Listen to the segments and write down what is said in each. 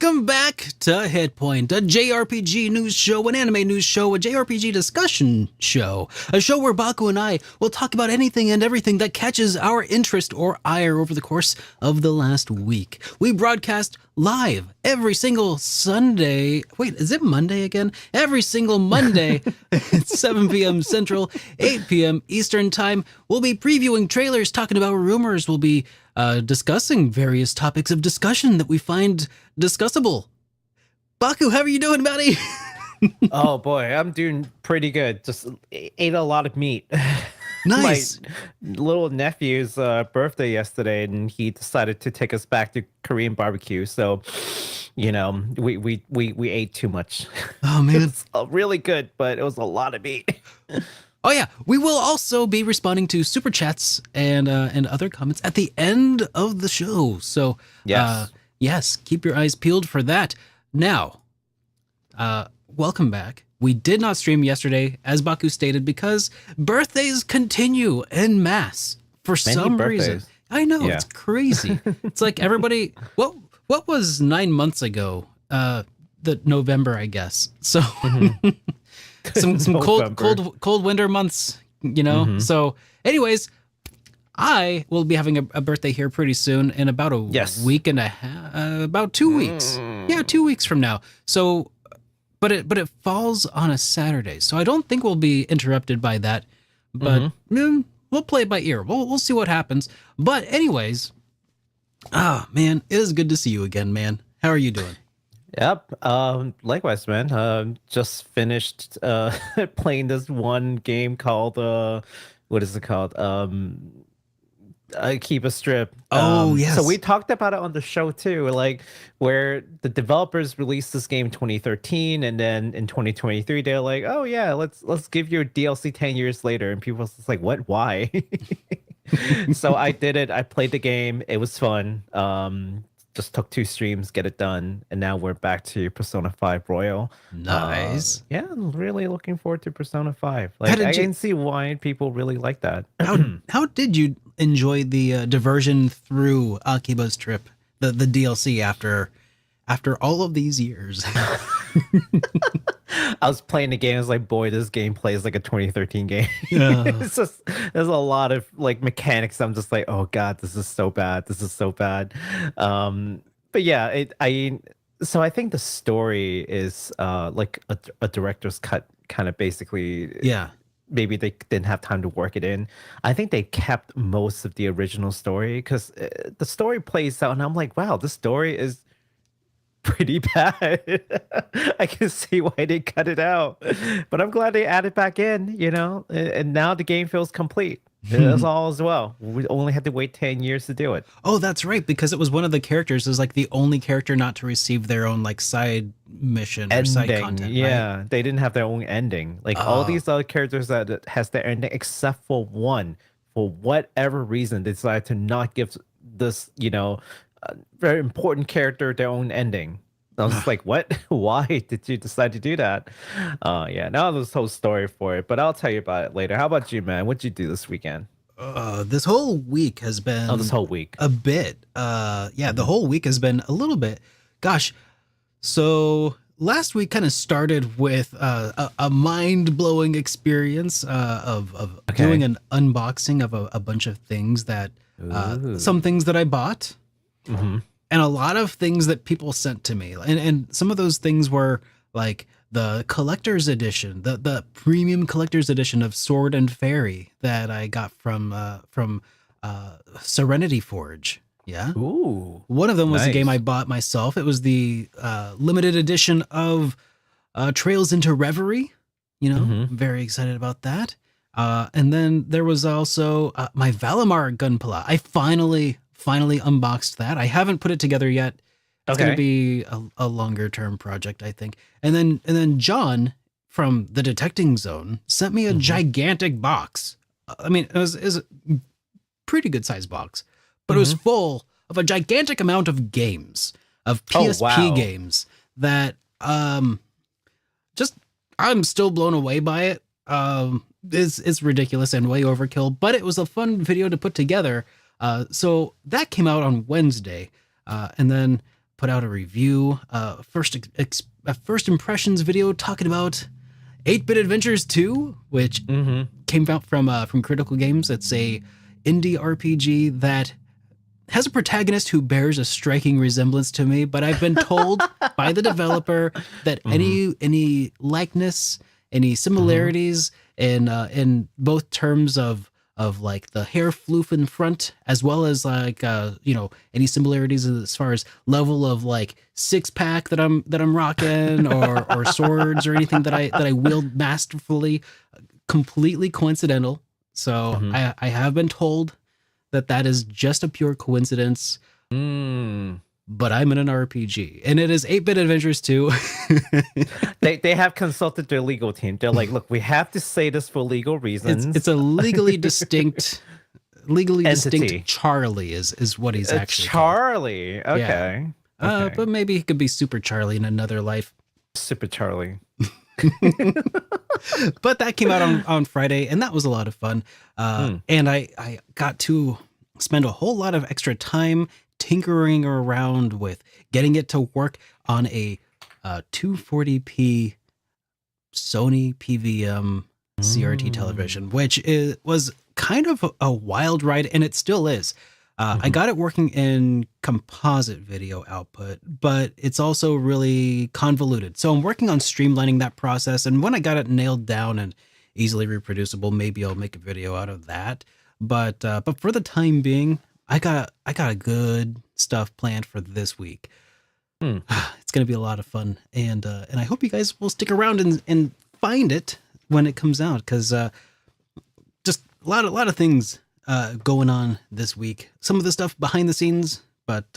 Welcome back to HitPoint, a JRPG news show, an anime news show, a JRPG discussion show, a show where Baku and I will talk about anything and everything that catches our interest or ire over the course of the last week. We broadcast live every single Sunday. Wait, is it Monday again? Every single Monday at 7 p.m. Central, 8 p.m. Eastern Time. We'll be previewing trailers, talking about rumors. We'll be discussing various topics of discussion that we find discussable. Baku, how are you doing, buddy? Oh boy, I'm doing pretty good. Just ate a lot of meat. Nice. My little nephew's birthday yesterday, and he decided to take us back to Korean barbecue. So, you know, we ate too much. Oh man, It's really good, but it was a lot of meat. Oh yeah, we will also be responding to super chats and other comments at the end of the show. So yes, keep your eyes peeled for that. Now, welcome back. We did not stream yesterday, as Baku stated, because birthdays continue en masse for some reason. I know, it's crazy. It's like everybody. What was 9 months ago? The November, I guess. So. some cold winter months, you know. So anyways, I will be having a birthday here pretty soon, in about a week and a half, about 2 weeks. Yeah, 2 weeks from now. So but it falls on a Saturday, so I don't think we'll be interrupted by that, but we'll play it by ear. We'll see what happens. But anyways, man, it is good to see you again, man. How are you doing? Yep. Likewise, man. Just finished playing this one game called what is it called? Keep a Strip. Oh yes. So we talked about it on the show too, like where the developers released this game in 2013, and then in 2023 they're like, oh yeah, let's give you a DLC 10 years later, and people was just like, what? Why? So I did it. I played the game. It was fun. Just took 2 streams, get it done, and now we're back to Persona 5 Royal. Nice. Yeah, I'm really looking forward to Persona 5. Like, I can see why people really like that. How did you enjoy the diversion through Akiba's trip, the DLC after all of these years? I was playing the game. I was like, boy, this game plays like a 2013 game. It's just, there's a lot of like mechanics. I'm just like, oh god, this is so bad. This is so bad. But yeah, so I think the story is like a director's cut, kind of basically. Yeah. Maybe they didn't have time to work it in. I think they kept most of the original story, because the story plays out, and I'm like, wow, this story is pretty bad. I can see why they cut it out, but I'm glad they added back in, you know, and now the game feels complete. That's all as well. We only had to wait 10 years to do it. Oh, that's right, because it was one of the characters is like the only character not to receive their own like side mission or side content. Yeah, right? they didn't have their own ending. Like all these other characters that has their ending, except for one, for whatever reason, they decided to not give this, you know, very important character their own ending. I was just like, what? Why did you decide to do that? Yeah, now there's a whole story for it, but I'll tell you about it later. How about you, man? What'd you do this weekend? This whole week has been... this whole week. A bit. Yeah, the whole week has been a little bit. Gosh, so last week kind of started with a mind-blowing experience of doing an unboxing of a bunch of things that... some things that I bought. And a lot of things that people sent to me. And some of those things were like the collector's edition, the premium collector's edition of Sword and Fairy that I got from Serenity Forge. Yeah. Ooh. One of them was a game I bought myself. It was the limited edition of Trails into Reverie. You know, I'm very excited about that. And then there was also my Valimar Gunpla. I finally unboxed that. I haven't put it together yet. It's going to be a longer term project, I think. And then John from the Detecting Zone sent me a gigantic box. I mean, it was a pretty good sized box, but it was full of a gigantic amount of games, of PSP games that just I'm still blown away by it. It's ridiculous and way overkill, but it was a fun video to put together. So that came out on Wednesday. And then put out a review, first impressions video talking about 8-Bit Adventures 2, which came out from Critical Games. It's a indie RPG that has a protagonist who bears a striking resemblance to me, but I've been told by the developer that any likeness, any similarities in both terms of like the hair floof in front, as well as like any similarities as far as level of like 6-pack that I'm rocking or swords or anything that I wield masterfully, completely coincidental. So I have been told that is just a pure coincidence. But I'm in an RPG, and it is 8-Bit Adventures 2. They have consulted their legal team. They're like, look, we have to say this for legal reasons. It's a legally distinct Entity. Charlie is what he's actually Charlie. called. Okay. Yeah. Okay. But maybe he could be Super Charlie in another life. Super Charlie. But that came out on Friday, and that was a lot of fun. And I got to spend a whole lot of extra time tinkering around with getting it to work on a 240p Sony PVM CRT television, which was kind of a wild ride, and it still is. I got it working in composite video output, but it's also really convoluted. So I'm working on streamlining that process, and when I got it nailed down and easily reproducible, maybe I'll make a video out of that. But for the time being, I got a good stuff planned for this week. It's gonna be a lot of fun, and I hope you guys will stick around and find it when it comes out, because just a lot of things going on this week. Some of the stuff behind the scenes, but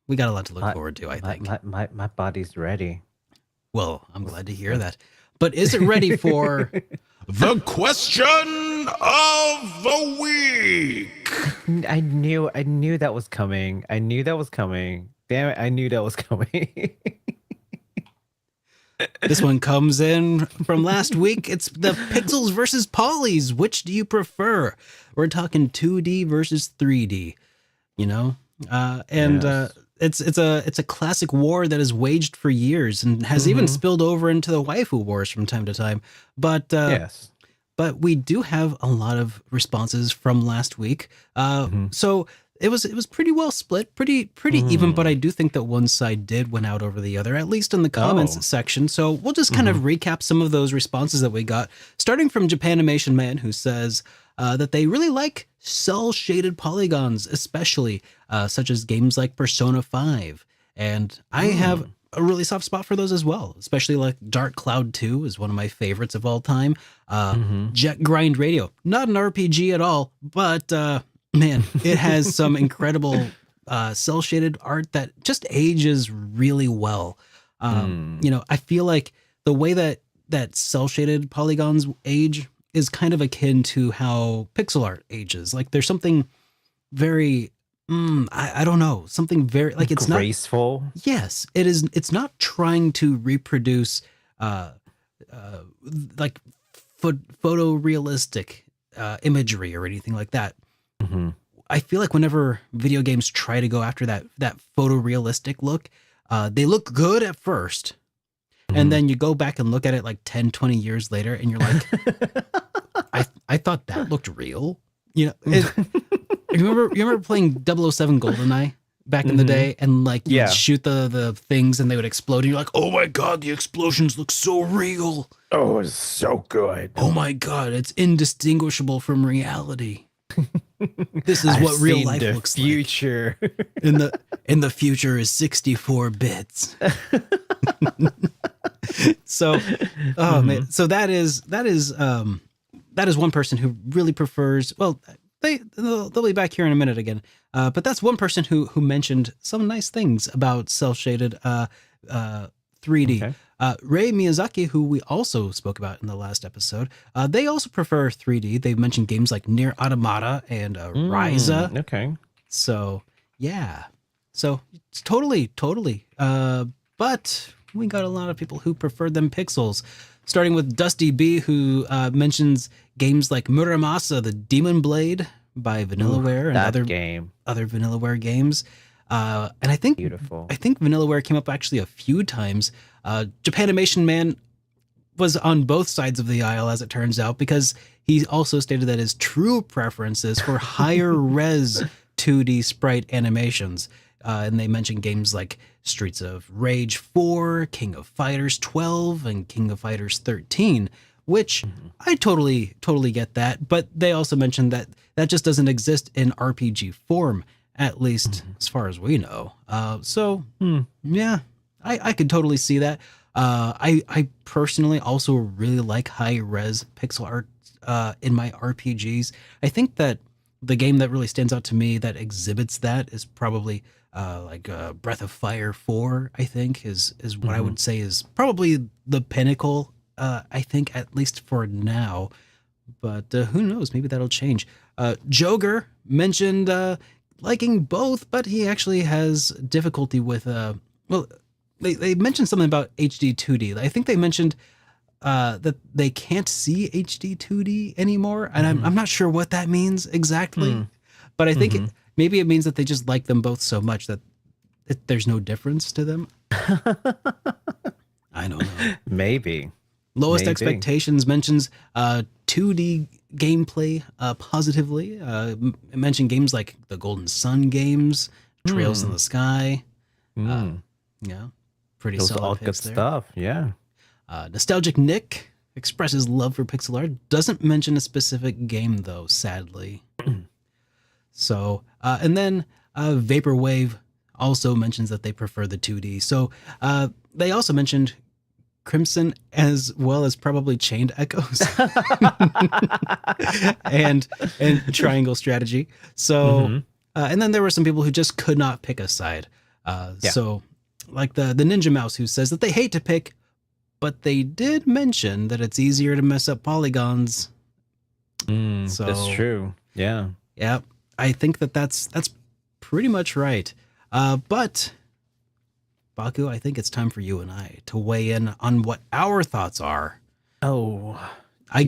we got a lot to look forward to, I think. My body's ready. Well, I'm glad to hear that. But is it ready for the question of the week? I knew that was coming. Damn it, I knew that was coming. This one comes in from last week. It's the pixels versus polys. Which do you prefer? We're talking 2D versus 3D, and it's a classic war that is waged for years and has even spilled over into the waifu wars from time to time. But yes. But we do have a lot of responses from last week. So it was pretty well split, pretty even, but I do think that one side did win out over the other, at least in the comments section. So we'll just kind of recap some of those responses that we got, starting from Japanimation Man, who says that they really like cel-shaded polygons, especially such as games like Persona 5. And I have a really soft spot for those as well, especially like Dark Cloud 2 is one of my favorites of all time. Jet Grind Radio, not an RPG at all, but man, it has some incredible cel-shaded art that just ages really well. I feel like the way that cel-shaded polygons age is kind of akin to how pixel art ages. Like there's something very I don't know, something very like it's graceful. Yes, it is. It's not trying to reproduce like photorealistic imagery or anything like that. I feel like whenever video games try to go after that photorealistic look, they look good at first. And then you go back and look at it like 10, 20 years later and you're like, I thought that looked real. You remember playing 007 GoldenEye back in the day, and like you'd shoot the things and they would explode and you're like, oh my God, the explosions look so real. Oh, it's so good. Oh my God, it's indistinguishable from reality. This is what real life looks future. Like. In the future is 64 bits. So, man, so that is one person who really prefers. Well, they'll be back here in a minute again. But that's one person who mentioned some nice things about cel-shaded 3D. Okay. Rei Miyazaki, who we also spoke about in the last episode, they also prefer 3D. They've mentioned games like Nier Automata and Ryza. Okay. So, yeah. So, it's totally. But we got a lot of people who prefer them pixels, starting with Dusty B, who mentions games like Muramasa, the Demon Blade by Vanillaware, and other Vanillaware games. And I think Beautiful. Vanillaware came up actually a few times. Japanimation Man was on both sides of the aisle, as it turns out, because he also stated that his true preference is for higher res 2D sprite animations. And they mentioned games like Streets of Rage 4, King of Fighters 12, and King of Fighters 13, which I totally get that. But they also mentioned that that just doesn't exist in RPG form, at least as far as we know. Yeah, I could totally see that. I personally also really like high res pixel art in my RPGs. I think that the game that really stands out to me that exhibits that is probably Breath of Fire 4, I think, is what I would say is probably the pinnacle, I think, at least for now. But who knows? Maybe that'll change. Joger mentioned liking both, but he actually has difficulty with they mentioned something about HD 2D. I think they mentioned that they can't see HD 2D anymore, and I'm not sure what that means exactly. But I think maybe it means that they just like them both so much that there's no difference to them. I don't know. Maybe. Lowest Expectations mentions 2D gameplay positively. It mentioned games like the Golden Sun games, Trails in the Sky. Yeah, pretty Those solid all picks good there. stuff. Yeah. Nostalgic Nick expresses love for pixel art. Doesn't mention a specific game though, sadly. So, and then Vaporwave also mentions that they prefer the 2D. So they also mentioned Crimson as well as probably Chained Echoes and Triangle Strategy. So, and then there were some people who just could not pick a side. So like the Ninja Mouse, who says that they hate to pick, but they did mention that it's easier to mess up polygons. So that's true. Yeah. Yeah, I think that's pretty much right. But Baku, I think it's time for you and I to weigh in on what our thoughts are. Oh, I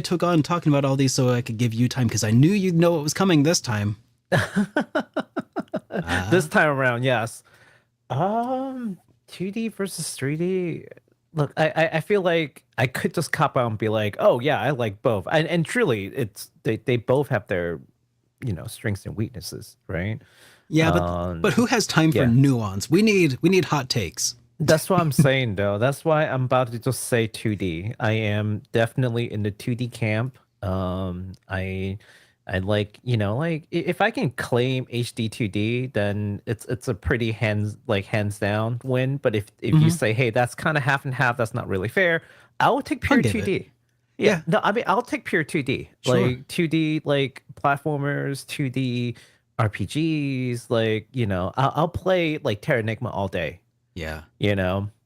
took on talking about all these so I could give you time because I knew you'd know what was coming this time. This time around, yes. 2D versus 3D. Look, I feel like I could just cop out and be like, oh yeah, I like both. And truly, it's they both have their strengths and weaknesses, right? Yeah, but who has time for nuance? We need hot takes. That's what I'm saying though. That's why I'm about to just say 2D. I am definitely in the 2D camp. I like, like if I can claim HD 2D, then it's a pretty hands down win. But if you say, hey, that's kind of half and half, that's not really fair, I will take pure 2D. Yeah. No, I mean I'll take pure 2D. Sure. Like 2D like platformers, 2D RPGs, like, I'll play like Terra Enigma all day. Yeah.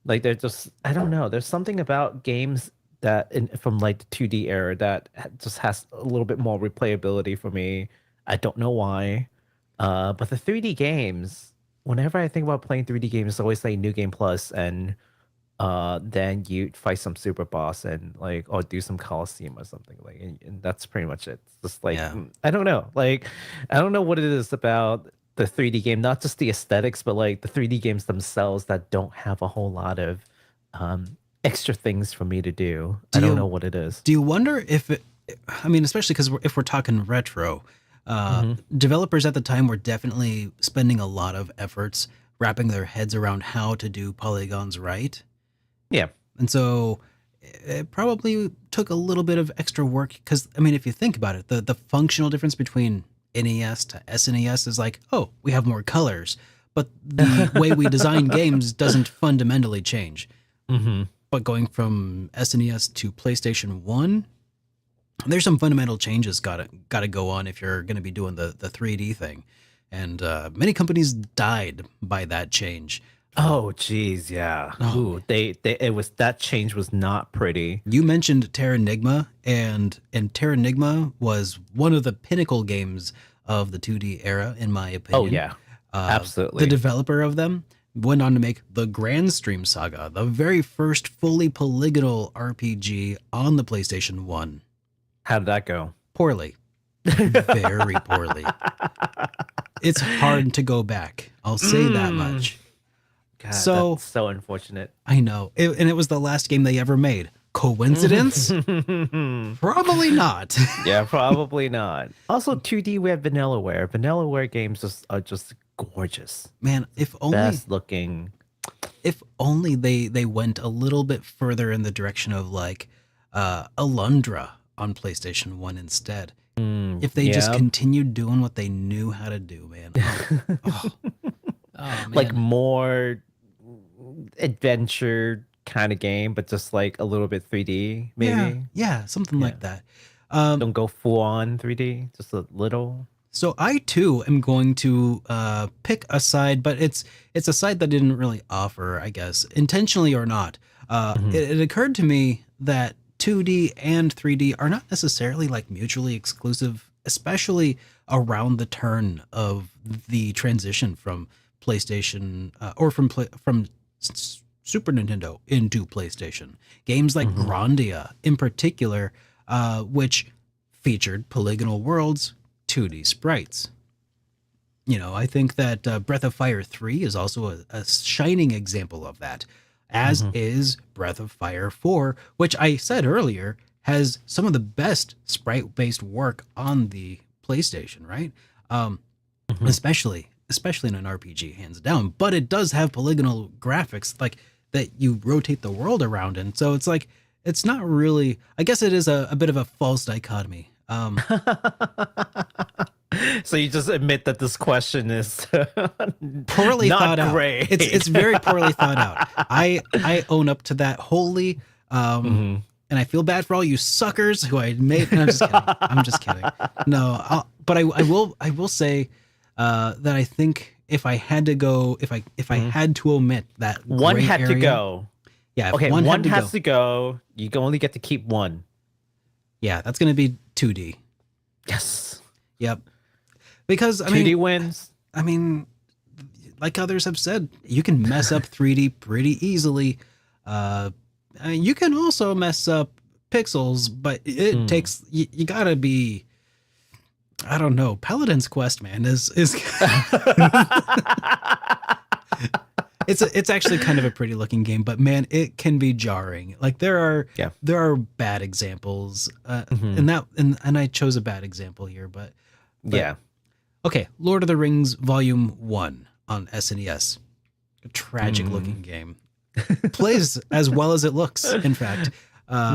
Like they're just, I don't know. There's something about games that from like the 2D era that just has a little bit more replayability for me. I don't know why. But the 3D games, whenever I think about playing 3D games, it's always like New Game Plus, and then you fight some super boss and like, or do some Coliseum or something like, and that's pretty much it. It's just like, I don't know. Like, I don't know what it is about the 3D game, not just the aesthetics, but like the 3D games themselves that don't have a whole lot of extra things for me to do. I don't know what it is. Do you wonder if especially because if we're talking retro, developers at the time were definitely spending a lot of efforts wrapping their heads around how to do polygons right. Yeah. And so it probably took a little bit of extra work because, if you think about it, the functional difference between NES to SNES is like, oh, we have more colors, but the way we design games doesn't fundamentally change. But going from SNES to PlayStation 1, there's some fundamental changes gotta go on if you're going to be doing the 3D thing. And many companies died by that change. Oh, geez, yeah. Ooh, that change was not pretty. You mentioned Terra Enigma, and Terra Enigma was one of the pinnacle games of the 2D era, in my opinion. Oh, yeah. Absolutely. The developer of them went on to make the Grand Stream Saga, the very first fully polygonal RPG on the PlayStation 1. How did that go? Poorly. Very poorly. it's hard to go back. I'll say that much. God, So that's so unfortunate. I know, and it was the last game they ever made. Coincidence? Probably not. Yeah, probably not. Also, 2D, we have Vanillaware. Vanillaware games are just gorgeous. Man, if only Best looking. If only they went a little bit further in the direction of like Alundra on PlayStation 1 instead. If they just continued doing what they knew how to do, man. Oh, man. Like more adventure kind of game, but just like a little bit 3D, maybe. Yeah, something like that. Don't go full on 3D, just a little. So I too am going to pick a side, but it's a side that didn't really offer, I guess, intentionally or not. It occurred to me that 2D and 3D are not necessarily like mutually exclusive, especially around the turn of the transition from PlayStation or from Super Nintendo into PlayStation. Games like Grandia in particular, which featured polygonal worlds, 2D sprites. You know, I think that Breath of Fire 3 is also a shining example of that, as is Breath of Fire 4, which I said earlier has some of the best sprite-based work on the PlayStation, right? Especially in an RPG, hands down. But it does have polygonal graphics like that you rotate the world around in. So it's like, it's not really, I guess it is a bit of a false dichotomy. So you just admit that this question is poorly not thought great. out. It's very poorly thought out. I own up to that wholly. And I feel bad for all you suckers who I made. No, I'm just kidding. No, but I will say that I think if I had to go, if I had to omit that one gray had area, to go. Yeah. Okay, one has to go. You can only get to keep one. Yeah, that's going to be 2D. Yes. Yep. Because 2D wins. I mean, like others have said, you can mess up 3D pretty easily. You can also mess up pixels, but it takes you gotta be. I don't know. Paladin's Quest, man, is it's actually kind of a pretty looking game, but man, it can be jarring. Like there are bad examples, and I chose a bad example here, but yeah. Okay, Lord of the Rings Volume 1 on SNES. A tragic looking game. Plays as well as it looks, in fact. I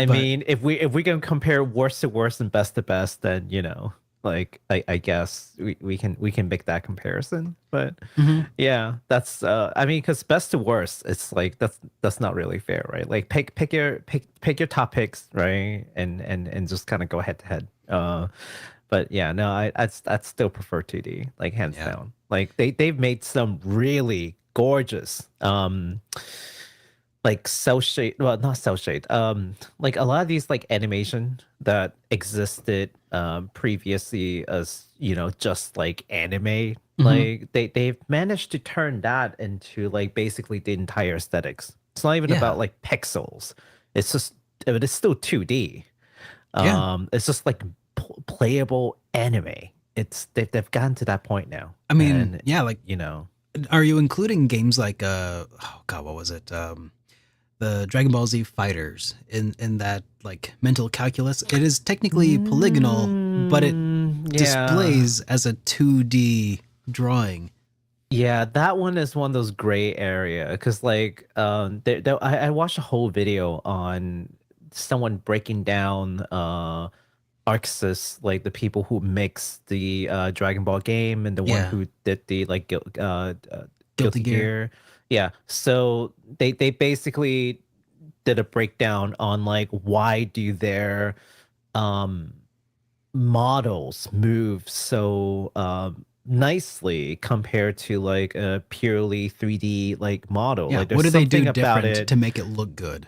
mean, if we can compare worst to worst and best to best, then you know, like I guess we can make that comparison. But yeah, that's I mean, because best to worst, it's like that's not really fair, right? Like pick your top picks, right? And just kind of go head to head. But yeah, no, I'd still prefer 2D, like hands down. Like they've made some really gorgeous like cell shade, well, not cell shade, like a lot of these like animation that existed previously as, you know, just like anime, like they've managed to turn that into like basically the entire aesthetics. It's not even about like pixels. It's just, but it's still 2D. It's just like playable anime. They've gotten to that point now. I mean, and, like, you know, are you including games like oh god, what was it? The Dragon Ball Z Fighters in that like mental calculus? It is technically polygonal, but it displays as a 2D drawing. Yeah, that one is one of those gray area because like I watched a whole video on someone breaking down Arxis, like the people who mixed the Dragon Ball game and the one who did the like Guilty Gear. Yeah, so they basically did a breakdown on like why do their models move so nicely compared to like a purely 3D like model. Yeah, like, what do they do about different it to make it look good?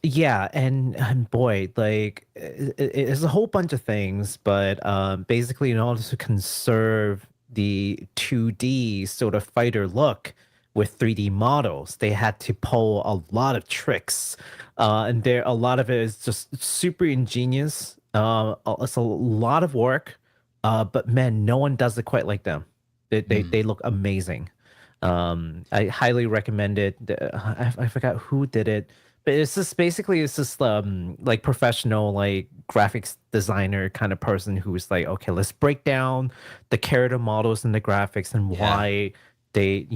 Yeah, and boy, like it's a whole bunch of things, but basically in order to conserve the 2D sort of fighter look with 3D models, they had to pull a lot of tricks, and a lot of it is just super ingenious. It's a lot of work, But man, no one does it quite like them. They look amazing. I highly recommend it. I forgot who did it, but it's just like professional like graphics designer kind of person who's like, okay, let's break down the character models and the graphics and why they,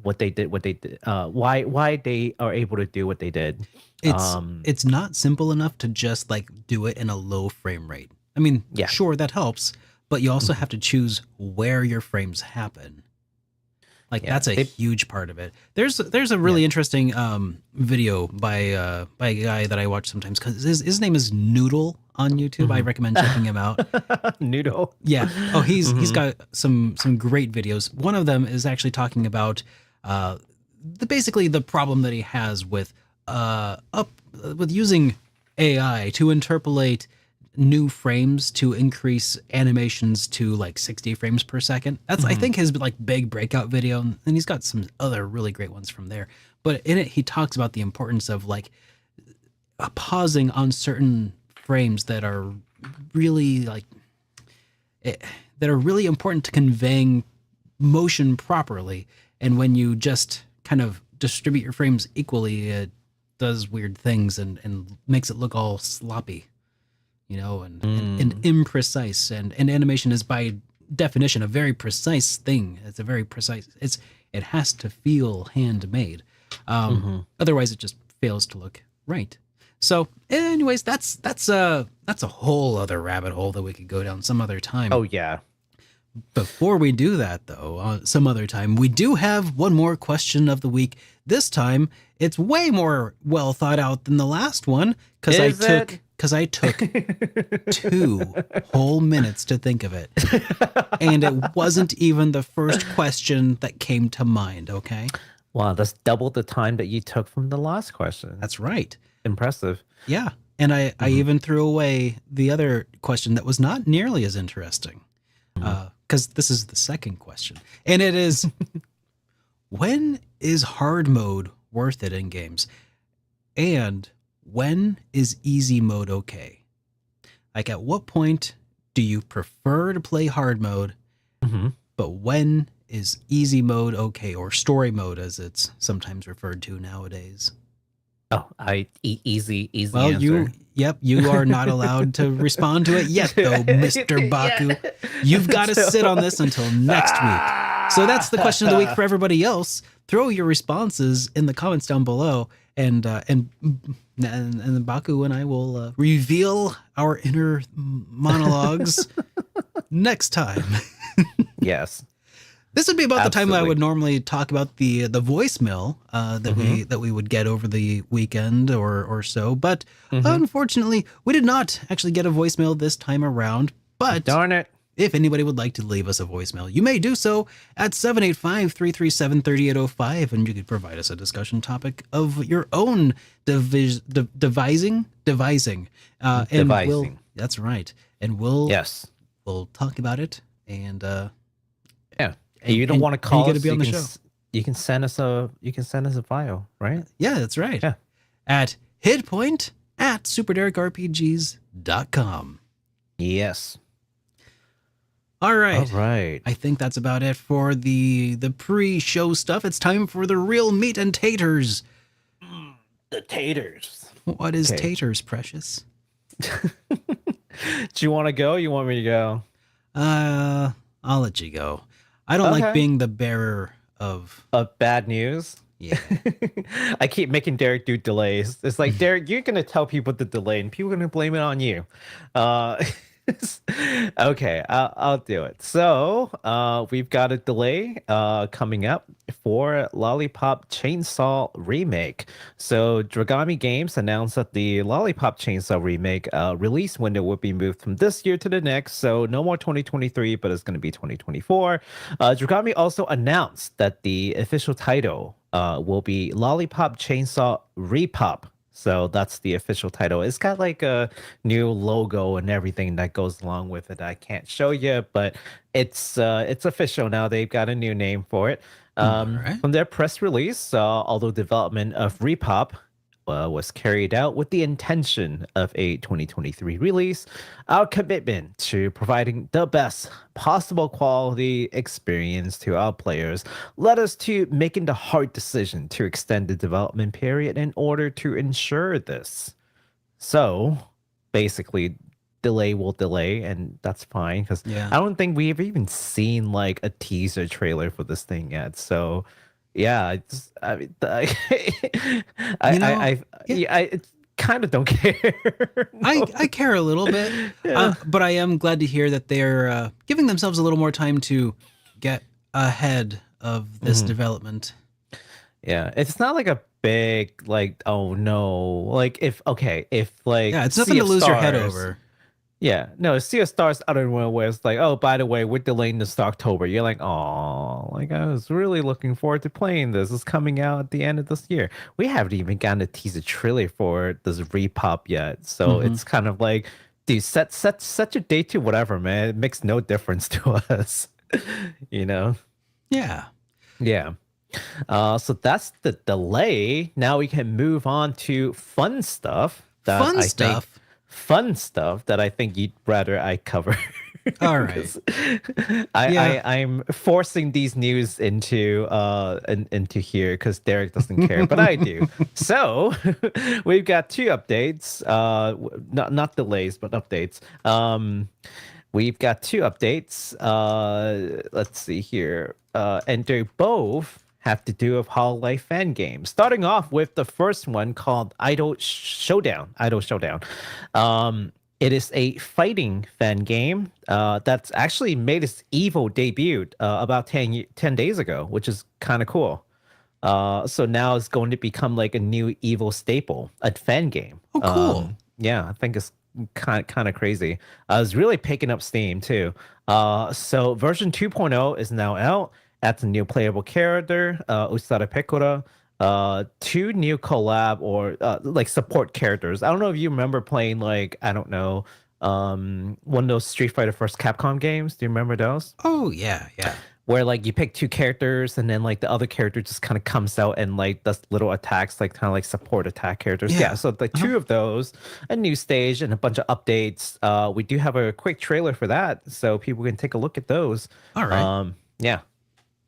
what they did, why they are able to do what they did. It's not simple enough to just like do it in a low frame rate. I mean, sure, that helps, but you also have to choose where your frames happen. Like that's a huge part of it. There's a really interesting video by a guy that I watch sometimes because his name is Noodle on YouTube. I recommend checking him out. Noodle. Yeah. Oh, he's got some great videos. One of them is actually talking about basically the problem that he has with using AI to interpolate new frames to increase animations to like 60 frames per second. That's I think his like big breakout video, and he's got some other really great ones from there. But in it, he talks about the importance of like pausing on certain frames that are really like that are really important to conveying motion properly. And when you just kind of distribute your frames equally, it does weird things and makes it look all sloppy. And imprecise, and animation is by definition a very precise thing. It's a very precise. It has to feel handmade. Otherwise, it just fails to look right. So, anyways, that's a whole other rabbit hole that we could go down some other time. Oh yeah. Before we do that, though, some other time, we do have one more question of the week. This time, it's way more well thought out than the last one because I took 2 whole minutes to think of it. And it wasn't even the first question that came to mind, okay? Wow, that's double the time that you took from the last question. That's right. Impressive. Yeah. And I even threw away the other question that was not nearly as interesting. Because this is the second question. And it is, when is hard mode worth it in games? And when is easy mode okay? Like, at what point do you prefer to play hard mode? But when is easy mode okay? Or story mode, as it's sometimes referred to nowadays. Oh, easy Well, answer. You are not allowed to respond to it yet, though, Mr. Baku. You've got to sit on this until next week. So that's the question of the week for everybody else. Throw your responses in the comments down below, and Baku and I will reveal our inner monologues next time. Yes. This would be about the time that I would normally talk about the voicemail that we would get over the weekend or so. But unfortunately, we did not actually get a voicemail this time around. But darn it. If anybody would like to leave us a voicemail, you may do so at 785-337-3805, and you could provide us a discussion topic of your own devising. And that's right. And we'll talk about it. And yeah. And you don't want to call us. To be on the show. You can send us a file, right? Yeah, that's right. Yeah. At HitPoint@SuperDerekRPGs.com. Yes. All right. All right. I think that's about it for the pre-show stuff. It's time for the real meat and taters. The taters. What is taters, Precious? Do you want to go? You want me to go? I'll let you go. I don't like being the bearer of bad news. Yeah. I keep making Derek do delays. It's like, Derek, you're going to tell people the delay and people are going to blame it on you. Okay, I'll do it. So we've got a delay coming up for Lollipop Chainsaw Remake. So Dragami Games announced that the Lollipop Chainsaw Remake release window will be moved from this year to the next. So no more 2023, but it's going to be 2024. Dragami also announced that the official title will be Lollipop Chainsaw RePOP. So that's the official title. It's got like a new logo and everything that goes along with it. I can't show you, but it's official now. They've got a new name for it. From their press release, although development of RePOP was carried out with the intention of a 2023 release. Our commitment to providing the best possible quality experience to our players led us to making the hard decision to extend the development period in order to ensure this. So, basically, delay will delay, and that's fine because I don't think we've even seen like a teaser trailer for this thing yet. So, yeah, I mean, I kind of don't care. I care a little bit, but I am glad to hear that they're giving themselves a little more time to get ahead of this development. Yeah, it's not like a big like, oh no, like if like it's nothing to lose your head over. Yeah, no, Sea of Stars other one where it's like, oh, by the way, we're delaying this to October. You're like, oh, like I was really looking forward to playing this. It's coming out at the end of this year. We haven't even gotten a teaser trailer for this RePOP yet. So it's kind of like, dude, set your date to whatever, man. It makes no difference to us. You know? Yeah. Yeah. So that's the delay. Now we can move on to fun stuff. Fun stuff that I think you'd rather I cover. All right. I'm forcing these news into here because Derek doesn't care, but I do. So we've got two updates. Not delays, but updates. We've got two updates. Let's see here. And they both have to do with Hololive fan games. Starting off with the first one called Showdown. It is a fighting fan game that's actually made its Evo debut about 10 days ago, which is kind of cool. So now it's going to become like a new Evo staple, a fan game. Oh, cool. Yeah, I think it's kind of crazy. It's really picking up steam too. So version 2.0 is now out. That's a new playable character, Usada Pekora. Two new collab or like support characters. I don't know if you remember playing like, I don't know, one of those Street Fighter First Capcom games. Do you remember those? Oh yeah. Where like you pick two characters and then like the other character just kind of comes out and like does little attacks, like kind of like support attack characters. Yeah, so the two of those, a new stage and a bunch of updates. We do have a quick trailer for that, so people can take a look at those. All right. Yeah.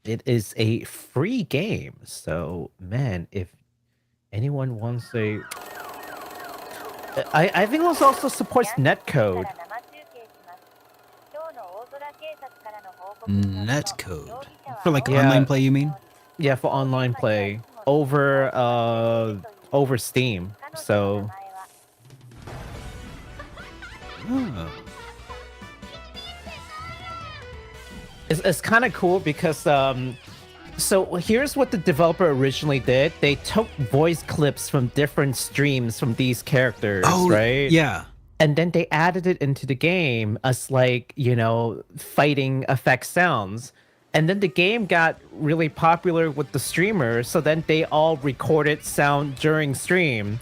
It is a free game, so man, if anyone wants a, I think it also supports netcode. Netcode for like online play, you mean? Yeah, for online play over Steam. So. Oh. It's kind of cool because so here's what the developer originally did. They took voice clips from different streams from these characters, right? Yeah. And then they added it into the game as like, you know, fighting effect sounds. And then the game got really popular with the streamers, so then they all recorded sound during stream.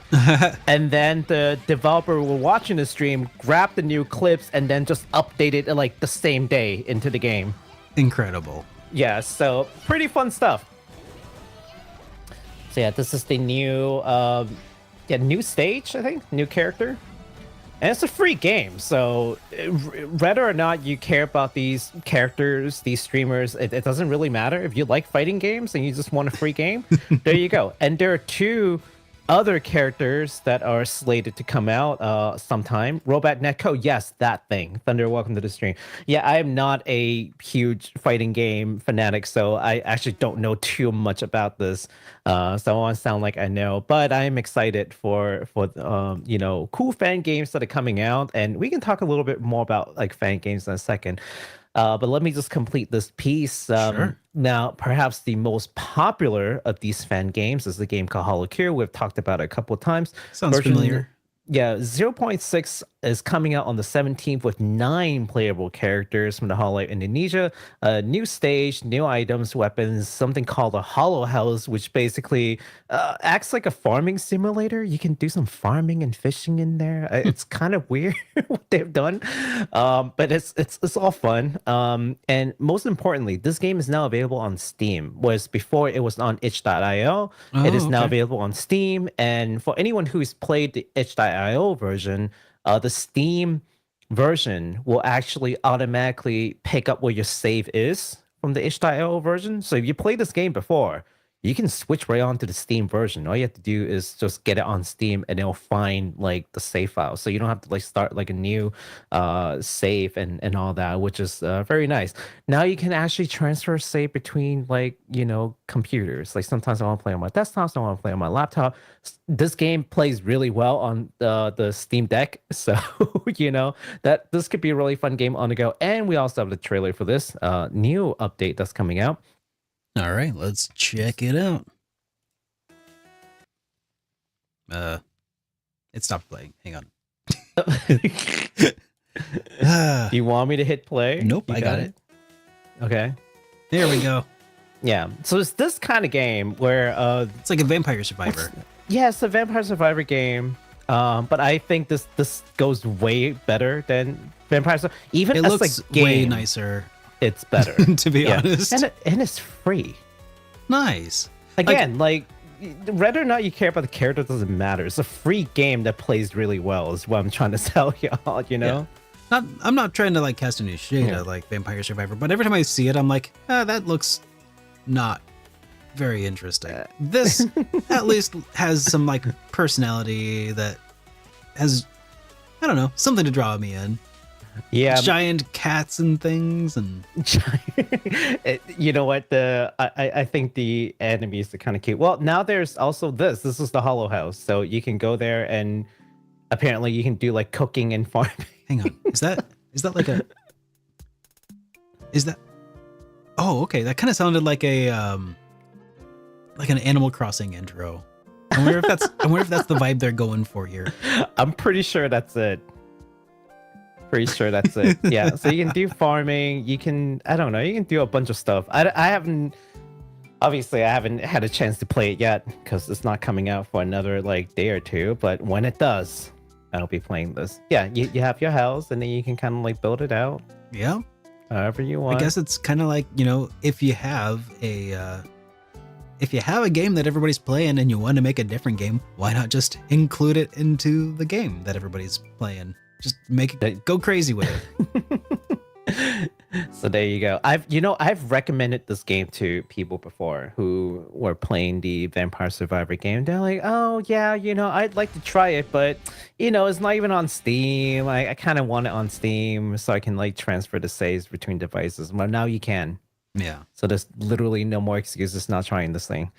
And then the developer were watching the stream, grabbed the new clips, and then just updated it like the same day into the game. Incredible. Yeah, so pretty fun stuff. So yeah, this is the new new stage, I think, new character. And it's a free game, so whether or not you care about these characters, these streamers, it doesn't really matter. If you like fighting games and you just want a free game, there you go. And there are two other characters that are slated to come out sometime. Robot Neko, yes, that thing. Thunder, welcome to the stream. Yeah, I am not a huge fighting game fanatic, so I actually don't know too much about this. So I want to sound like I know, but I'm excited for you know, cool fan games that are coming out, and we can talk a little bit more about like fan games in a second. But let me just complete this piece. Sure. Now, perhaps the most popular of these fan games is the game called HoloCure. We've talked about it a couple of times. Sounds familiar. Yeah, 0.6 is coming out on the 17th with 9 playable characters from the Hololive Indonesia. New stage, new items, weapons, something called a Hollow House, which basically acts like a farming simulator. You can do some farming and fishing in there. It's kind of weird what they've done, but it's all fun. And most importantly, this game is now available on Steam. Whereas before it was on itch.io. It is now available on Steam. And for anyone who's played the itch.io version, the Steam version will actually automatically pick up where your save is from the itch.io version. So if you played this game before, you can switch right on to the Steam version. All you have to do is just get it on Steam and it'll find like the save file. So you don't have to like start like a new save and all that, which is very nice. Now you can actually transfer save between like, you know, computers. Like sometimes I want to play on my desktop, so I want to play on my laptop. This game plays really well on the Steam Deck. So, you know, that this could be a really fun game on the go. And we also have the trailer for this new update that's coming out. All right, let's check it out. It stopped playing. Hang on. Do you want me to hit play? Nope, I got it. Okay. There we go. Yeah. So it's this kind of game where it's like a Vampire Survivor. Yeah, it's a Vampire Survivor game. But I think this goes way better than Vampire Survivor. Even it as looks a game, way nicer. It's better, to be honest. And it's free. Nice. Again, like whether or not you care about the character doesn't matter. It's a free game that plays really well is what I'm trying to tell y'all, you know? Yeah. I'm not trying to like cast any shade at like Vampire Survivor, but every time I see it, I'm like, that looks not very interesting. This at least has some like personality that has, I don't know, something to draw me in. Yeah, giant cats and things, and you know what? I think the enemies are kind of cute. Well, now there's also this. This is the Hollow House, so you can go there and apparently you can do like cooking and farming. Hang on, is that like a? Is that? Oh, okay. That kind of sounded like a like an Animal Crossing intro. I wonder if that's the vibe they're going for here. I'm pretty sure that's it. Pretty sure that's it. Yeah, so you can do farming. You can, I don't know, you can do a bunch of stuff. I haven't had a chance to play it yet because it's not coming out for another like day or two. But when it does, I'll be playing this. Yeah, you have your house and then you can kind of like build it out. Yeah, however you want. I guess it's kind of like, you know, if you have a game that everybody's playing and you want to make a different game, why not just include it into the game that everybody's playing? Just make it go crazy with it. So there you go. I've recommended this game to people before who were playing the Vampire Survivor game. They're like, oh yeah, you know, I'd like to try it, but you know, it's not even on Steam. I kind of want it on Steam so I can like transfer the saves between devices. Well, now you can. Yeah. So there's literally no more excuses not trying this thing.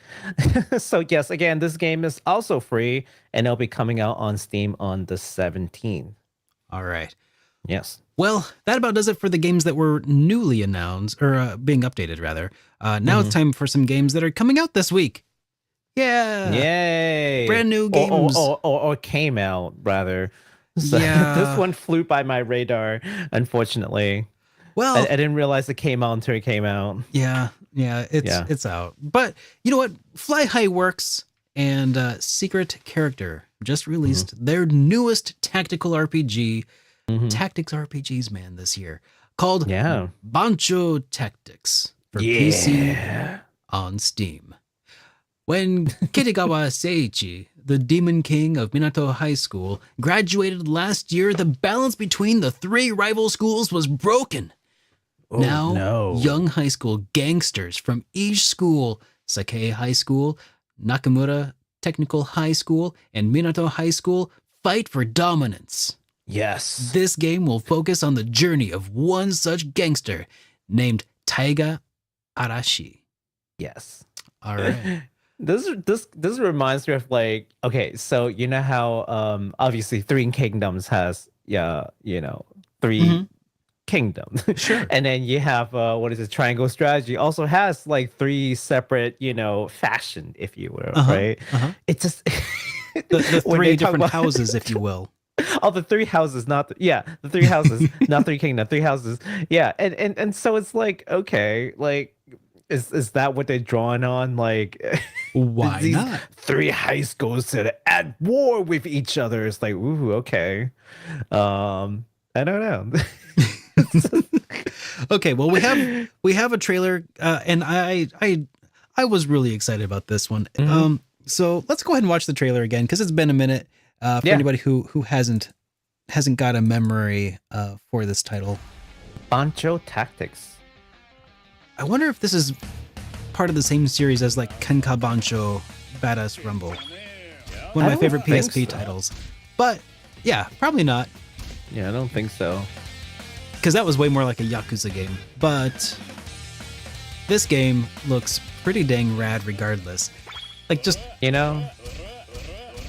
So yes, again, this game is also free and it'll be coming out on Steam on the 17th. All right. Yes. Well, that about does it for the games that were newly announced, or being updated, rather. Now it's time for some games that are coming out this week. Yeah. Yay. Brand new games. Or came out, rather. So yeah. This one flew by my radar, unfortunately. Well, I didn't realize it came out until it came out. Yeah. It's out. But you know what? Fly High Works and Secret Character just released their newest tactical RPG, Tactics RPGs, man, this year, called Banchou Tactics for PC on Steam. When Kitagawa Seiichi, the Demon King of Minato High School, graduated last year, the balance between the 3 rival schools was broken. Young high school gangsters from each school, Sakae High School, Nakamura Technical High School, and Minato High School, fight for dominance. Yes. This game will focus on the journey of one such gangster named Taiga Arashi. Yes. All right. This reminds me of like, okay, so you know how obviously 3 Kingdoms has 3 kingdoms. Sure. And then you have Triangle Strategy also has like 3 separate, faction, if you will, right? Uh-huh. It's just the 3 different houses, if you will. Oh, the three houses, not the three houses, not three kingdom, three houses. Yeah, and so it's like, okay, like is that what they're drawing on? Like Why these not? three high schools that are at war with each other. It's like, ooh, okay. I don't know. Okay, well we have a trailer, and I was really excited about this one. So let's go ahead and watch the trailer again because it's been a minute. For anybody who hasn't got a memory for this title. Banchou Tactics. I wonder if this is part of the same series as like Kenka Bancho Badass Rumble. One of my favorite PSP titles. But yeah, probably not. Yeah, I don't think so. Because that was way more like a Yakuza game. But this game looks pretty dang rad regardless. Like just, you know,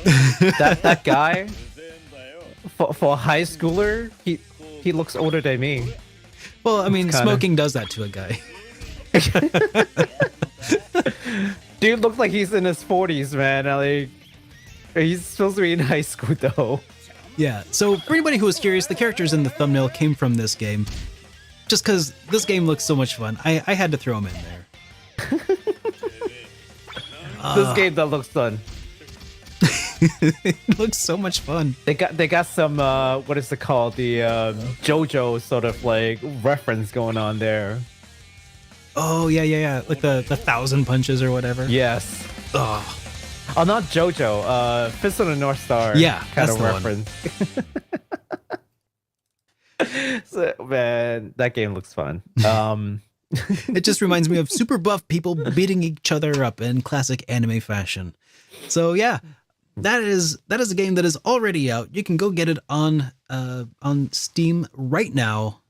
that guy for a high schooler, he looks older than me. Well, I mean, smoking does that to a guy. Dude looks like he's in his 40s, man. Like, he's supposed to be in high school though. Yeah, so for anybody who was curious, the characters in the thumbnail came from this game. Just because this game looks so much fun, I had to throw them in there. This game that looks fun. It looks so much fun. They got some what is it called? The JoJo sort of like reference going on there. Oh yeah. Like the 1,000 punches or whatever. Yes. Oh. Oh, not JoJo. Fist of the North Star. Yeah, kind that's of the reference. So, man, that game looks fun. It just reminds me of super buff people beating each other up in classic anime fashion. So yeah, that is a game that is already out. You can go get it on Steam right now.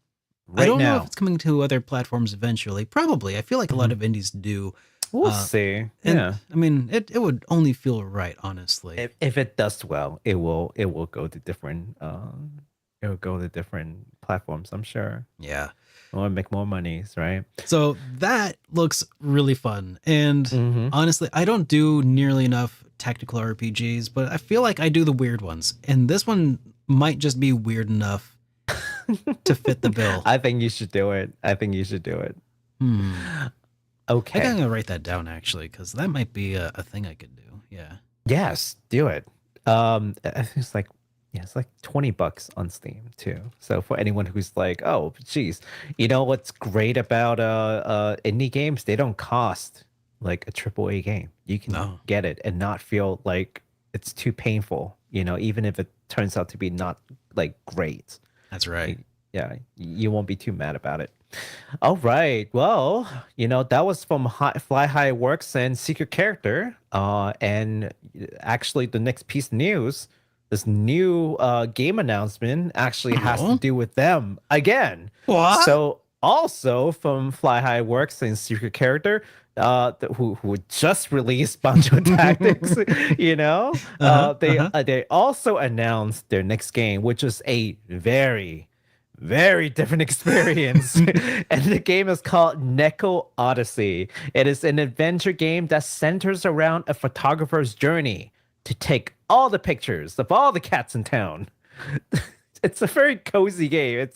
I don't know if it's coming to other platforms eventually. Probably. I feel like a lot of indies do. We'll see. And, Yeah. I mean, it would only feel right, honestly. If it does well, it will go to different platforms, I'm sure. Yeah. I want to make more monies, right? So that looks really fun. And honestly, I don't do nearly enough tactical RPGs, but I feel like I do the weird ones. And this one might just be weird enough to fit the bill. I think you should do it. Okay. I think I'm gonna write that down actually, because that might be a thing I could do. Yeah. Yes, do it. I think it's like $20 on Steam too. So for anyone who's like, oh, geez, you know what's great about indie games? They don't cost like a AAA game. You can get it and not feel like it's too painful. You know, even if it turns out to be not like great. That's right. Yeah, you won't be too mad about it. All right. Well, you know, that was from Fly High Works and Secret Character. And actually, the next piece of news, this new game announcement actually has to do with them again. What? So also from Fly High Works and Secret Character, who just released Banchou Tactics, you know, they also announced their next game, which is a very different experience. And the game is called Neko Odyssey. It is an adventure game that centers around a photographer's journey to take all the pictures of all the cats in town. It's a very cozy game.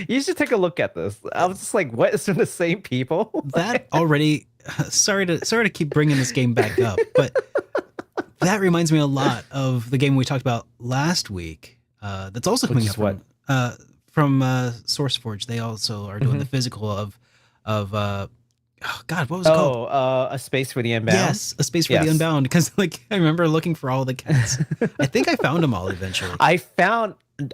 You should take a look at this. I was just like, what? Is from the same people? That already. Sorry to keep bringing this game back up, but that reminds me a lot of the game we talked about last week. That's also coming up from SourceForge. They also are doing the physical of oh God, what was it called? A Space for the Unbound. Yes, A Space for the Unbound. Because like I remember looking for all the cats. I think I found them all eventually.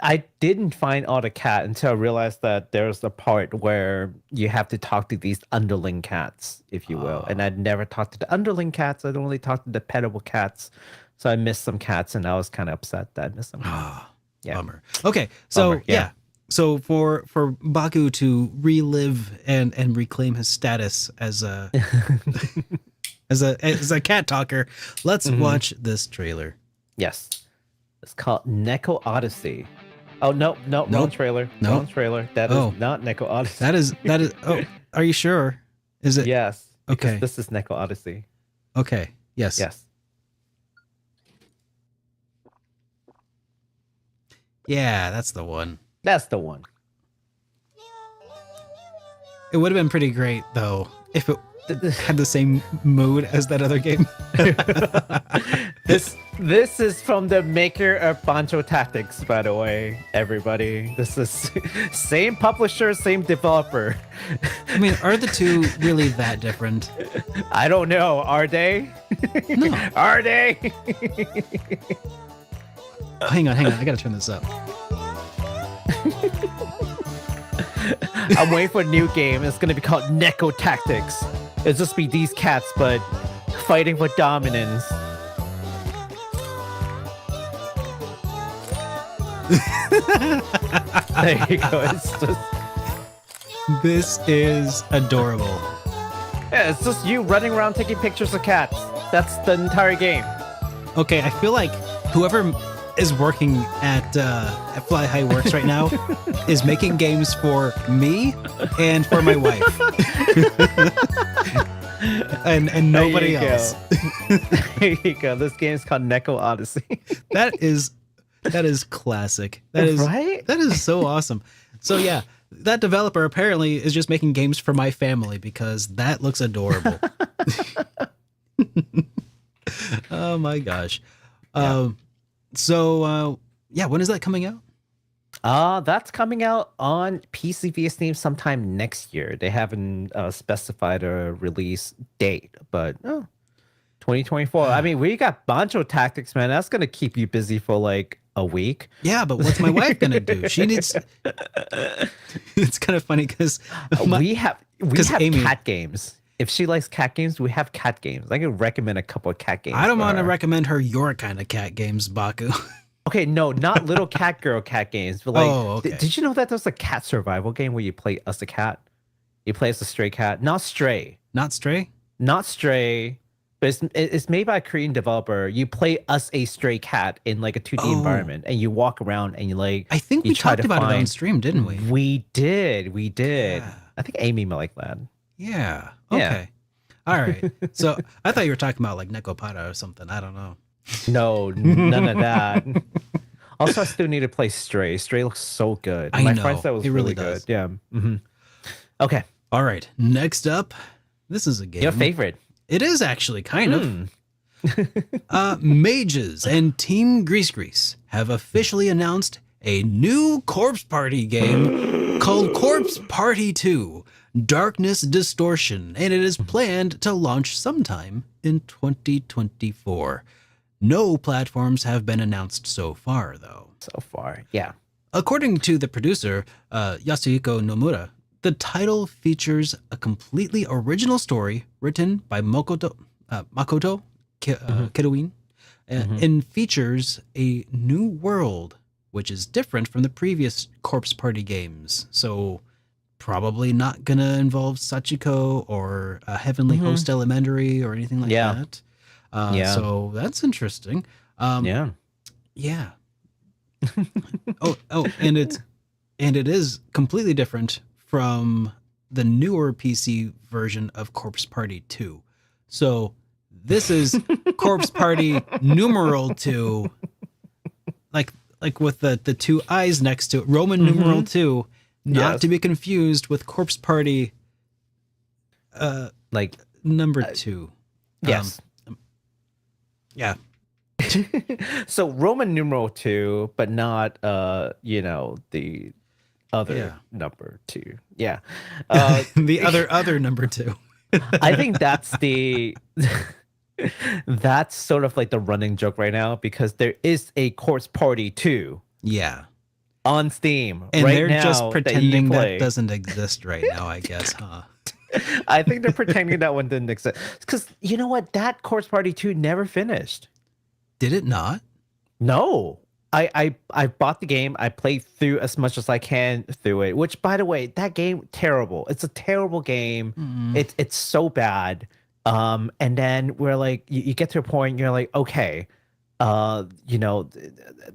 I didn't find all the cat until I realized that there's a part where you have to talk to these underling cats, if you will. And I'd never talked to the underling cats. I'd only talked to the petable cats. So I missed some cats, and I was kind of upset that I missed some. Yeah. Bummer. Okay, so yeah. So for Baku to relive and reclaim his status as a as a cat talker, let's watch this trailer. Yes. It's called Neko Odyssey. Oh no trailer. No trailer. That is not Neko Odyssey. That is oh, are you sure? Is it? Yes. Okay. This is Neko Odyssey. Okay. Yes. Yeah, that's the one. That's the one. It would have been pretty great though if it had the same mood as that other game. This is from the maker of Banchou Tactics, by the way, everybody. This is same publisher, same developer. I mean, are the two really that different? I don't know. Are they? No. Are they? Oh, hang on. I gotta turn this up. I'm waiting for a new game. It's gonna be called Neko Tactics. It'll just be these cats, but fighting for dominance. There you go. It's just This is adorable. yeah, it's just you running around taking pictures of cats. That's the entire game. Okay, I feel like whoever is working at Fly High Works right now is making games for me and for my wife. and nobody else. There you go. This game is called Neko Odyssey. That is classic. That is right. That is so awesome. So yeah, that developer apparently is just making games for my family because that looks adorable. Oh my gosh. Yeah. When is that coming out? That's coming out on PC via Steam sometime next year. They haven't specified a release date, but 2024. I mean, we got Banchou Tactics, man. That's gonna keep you busy for like a week. Yeah, but what's my wife gonna do? She needs. It's kind of funny because we have Amy, cat games. If she likes cat games, we have cat games. I can recommend a couple of cat games. I don't want to recommend her your kind of cat games, Baku. Okay, no, not little cat girl cat games, but like, okay. Did you know that there's a cat survival game where you play as a cat? You play as a stray cat, not stray, Not Stray. but it's made by a Korean developer. You play as a stray cat in like a 2D environment, and you walk around and you like. I think we talked about it on stream, didn't we? We did. Yeah. I think Amy might like that. Yeah. Yeah. Okay. All right. So I thought you were talking about like Nekopata or something. I don't know. No, none of that. Also, I still need to play Stray. Stray looks so good. I My know. friend said it was It really really does. good. Yeah. Mm-hmm. Okay. All right. Next up, this is a game. Your favorite. It is actually kind of. Mages and Team Grease have officially announced a new Corpse Party game called Corpse Party 2 Darkness Distortion, and it is planned to launch sometime in 2024. No platforms have been announced so far, though. So far, yeah. According to the producer, Yasuhiko Nomura, the title features a completely original story written by Makoto Kiruin, and features a new world, which is different from the previous Corpse Party games. So probably not going to involve Sachiko or Heavenly Host Elementary or anything like that. So that's interesting. Yeah. Yeah. and it is completely different from the newer PC version of Corpse Party 2. So this is Corpse Party numeral 2, like with the two eyes next to it, Roman numeral 2, not to be confused with Corpse Party Like number 2. yes. Yeah. So Roman numeral 2, but not the other number 2. Yeah. The other number 2. I think that's that's sort of like the running joke right now, because there is a Corpse Party 2 Yeah. on Steam. And right they're now just pretending that, that doesn't exist right now, I guess, huh? I think they're pretending that one didn't exist. Because you know what? That Corpse Party 2 never finished. Did it not? No. I bought the game. I played through as much as I can through it, which, by the way, that game, terrible. It's a terrible game. It's so bad. And then we're like, you get to a point, you're like, okay,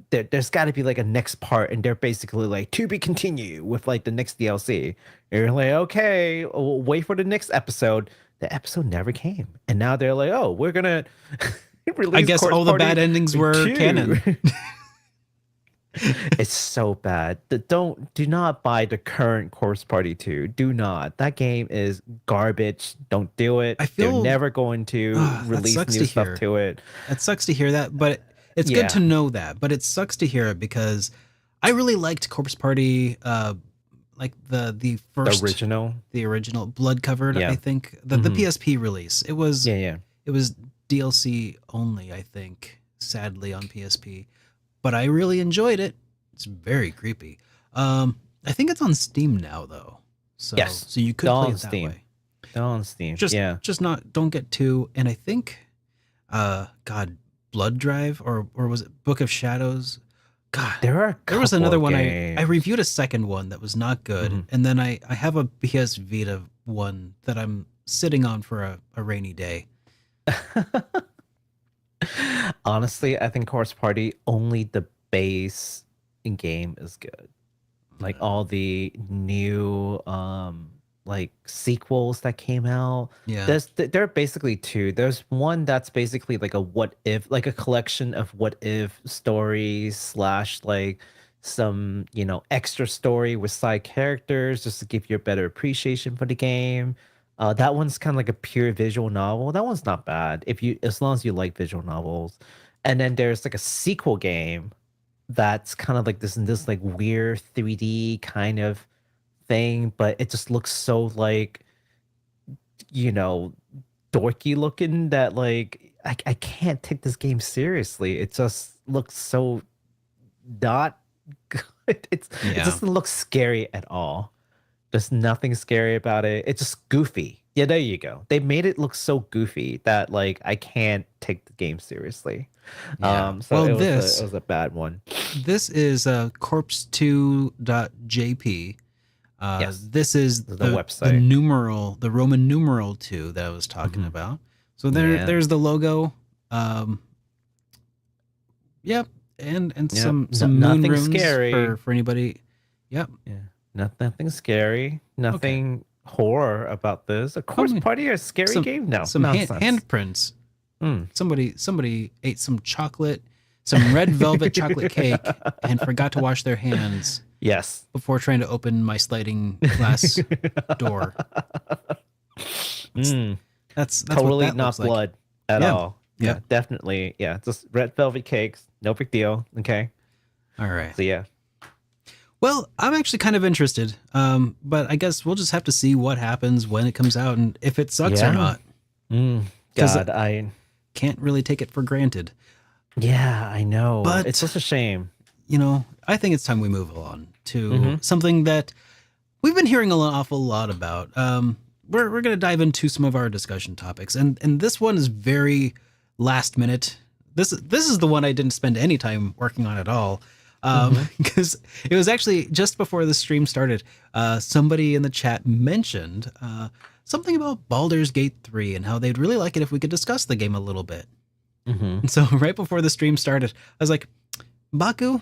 there's got to be like a next part, and they're basically like, to be continued with like the next DLC. And you're like, okay, we'll wait for the next episode. The episode never came, and now they're like, oh, we're gonna release I guess Corpse all the Party bad endings were 2. canon. It's so bad. Do not buy the current Corpse Party 2. Do not. That game is garbage. Don't do it. I They're feel never going to that release sucks new to stuff hear. to it. It sucks to hear that, but it's good to Yeah. know that. But it sucks to hear it because I really liked Corpse Party, like the first, The original. Blood Covered. Yeah. I think the PSP release. It was Yeah. it was DLC only. I think sadly on PSP, but I really enjoyed it. It's very creepy. I think it's on Steam now though. So Yes. so you could It's play on it that Steam. way. They're on Steam. Just yeah. just not don't get too. And I think God, Blood Drive or was it Book of Shadows? God, There was another one. I games. reviewed a second one that was not good, Mhm. and then I have a PS Vita one that I'm sitting on for a rainy day. Honestly, I think Corpse Party only the base in game is good. Like all the new like sequels that came out. Yeah, There are basically two. There's one that's basically like a what if, like a collection of what if stories slash like some, extra story with side characters just to give you a better appreciation for the game. That one's kind of like a pure visual novel. That one's not bad as long as you like visual novels. And then there's like a sequel game that's kind of like this like weird 3D kind of thing, but it just looks so like, dorky looking that like I can't take this game seriously. It just looks so not good. It Yeah. doesn't look scary at all. There's nothing scary about it. It's just goofy. Yeah, there you go. They made it look so goofy that like I can't take the game seriously. yeah. So Well, it was a bad one. this is corpse2.jp. Yes. This is The the website. numeral, the Roman numeral 2 that I was talking about. So Yeah. there's the logo. Yep, and Yep. some moon Nothing runes scary. for anybody. Yep. Yeah. Nothing scary. Nothing horror about this. Of course, mean, Party a scary some- game? No. Some nonsense. handprints. Mm. Somebody ate some chocolate, some red velvet chocolate cake, and forgot to wash their hands Yes. before trying to open my sliding glass door. Mm. That's Totally what that not looks like. blood at Yeah. all. Yeah, Yeah. definitely. Yeah, just red velvet cakes. No big deal. Okay. All right. So yeah. Well, I'm actually kind of interested. But I guess we'll just have to see what happens when it comes out and if it sucks Yeah. or not. Mm. 'Cause God, Can't really take it for granted. yeah, I know. But- it's such a shame. I think it's time we move on to Mhm. something that we've been hearing an awful lot about. We're going to dive into some of our discussion topics, and this one is very last minute. This is the one I didn't spend any time working on at all, because it was actually just before the stream started. Somebody in the chat mentioned something about Baldur's Gate 3 and how they'd really like it if we could discuss the game a little bit. Mm-hmm. And so right before the stream started, I was like, Baku,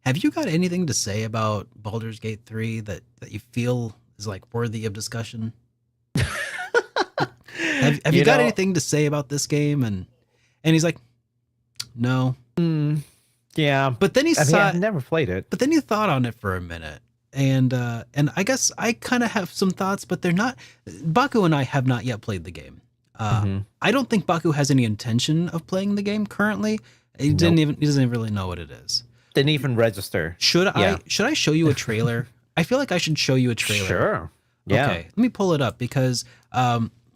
have you got anything to say about Baldur's Gate 3 that you feel is like worthy of discussion? Have you got anything to say about this game? And he's like, no. Yeah, But then he I've never played it. but then he thought on it for a minute. And I guess I kind of have some thoughts, but they're not. Baku and I have not yet played the game. I don't think Baku has any intention of playing the game currently. He doesn't even really know what it is. Didn't even register. Should Yeah. I show you a trailer? I feel like I should show you a trailer. Sure. Yeah. Okay, let me pull it up because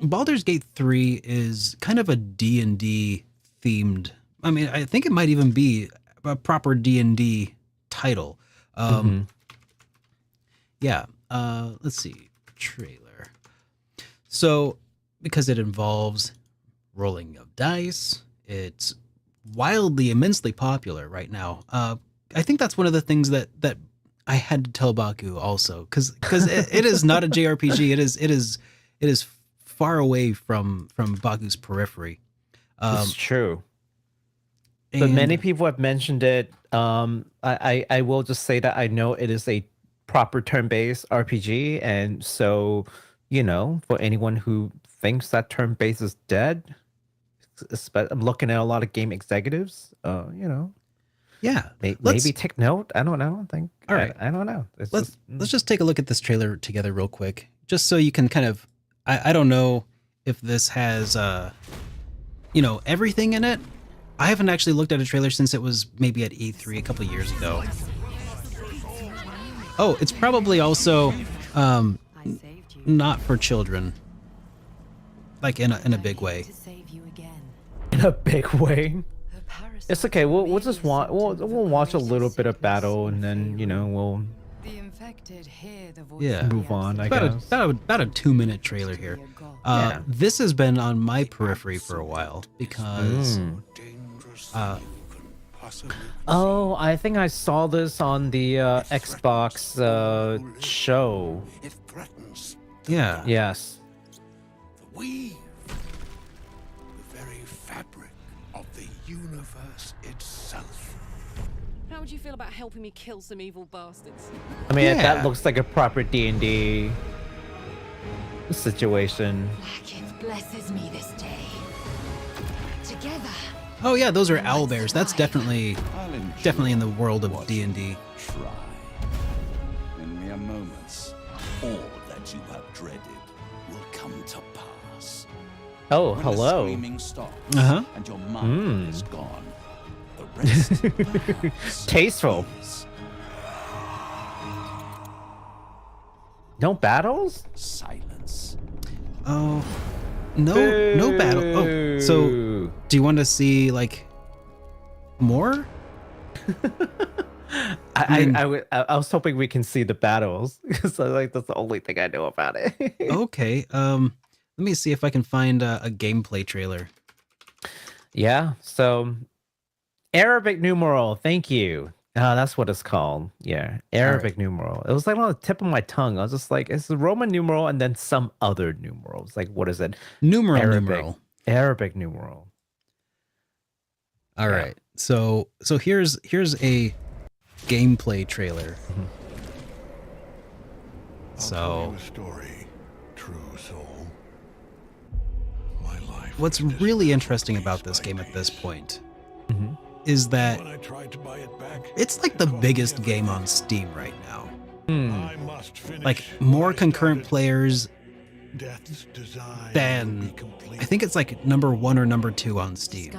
Baldur's Gate 3 is kind of a D&D themed. I mean, I think it might even be a proper D&D title. Yeah. Let's see. Trailer. So, because it involves rolling of dice, it's wildly, immensely popular right now. I think that's one of the things that I had to tell Baku also, because it is not a JRPG. It is far away from Baku's periphery. It's true. But And- many people have mentioned it. I will just say that I know it is a proper turn-based RPG, and so for anyone who thinks that turn-based is dead, I'm looking at a lot of game executives. Yeah. Maybe take note. I don't know. All right. I don't know. Let's just take a look at this trailer together real quick, just so you can kind of. I don't know if this has everything in it. I haven't actually looked at a trailer since it was maybe at E3 a couple of years ago. Oh, it's probably also not for children, like in a big way. In a big way. It's okay. We'll just we'll watch a little bit of battle and then we'll move on. I guess about a 2-minute trailer here. This has been on my periphery for a while because. Oh, I think I saw this on the Xbox show. It threatens Yeah. Yes. the weave, the very fabric of the universe itself. How would you feel about helping me kill some evil bastards? I mean, Yeah. that looks like a proper D&D situation. It blesses me this day. Together. Oh yeah, those are owlbears. That's definitely in the world of D&D. Try. In mere moments, all that you have dreaded will come to pass. Oh, When hello. the screaming stops and your mind is gone, the rest Tasteful. is No battles? silence. Oh, no battle. Oh, so Boo. do you want to see like more? I was hoping we can see the battles because that's the only thing I know about it. Okay. Let me see if I can find a gameplay trailer. Yeah. So Arabic numeral. Thank you. That's what it's called. Yeah, Arabic numeral. It was like on the tip of my tongue. I was just like, it's a Roman numeral and then some other numerals. Like, what is it? Numeral. Arabic numeral. All right. So here's a gameplay trailer. So Story, true soul. My life. what's really interesting about this game at this point is that When I tried to buy it back, it's like the biggest game on Steam right now. I must finish Like more what I concurrent started. players Death's design will than be complete. I think it's like number 1 or number 2 on Steam.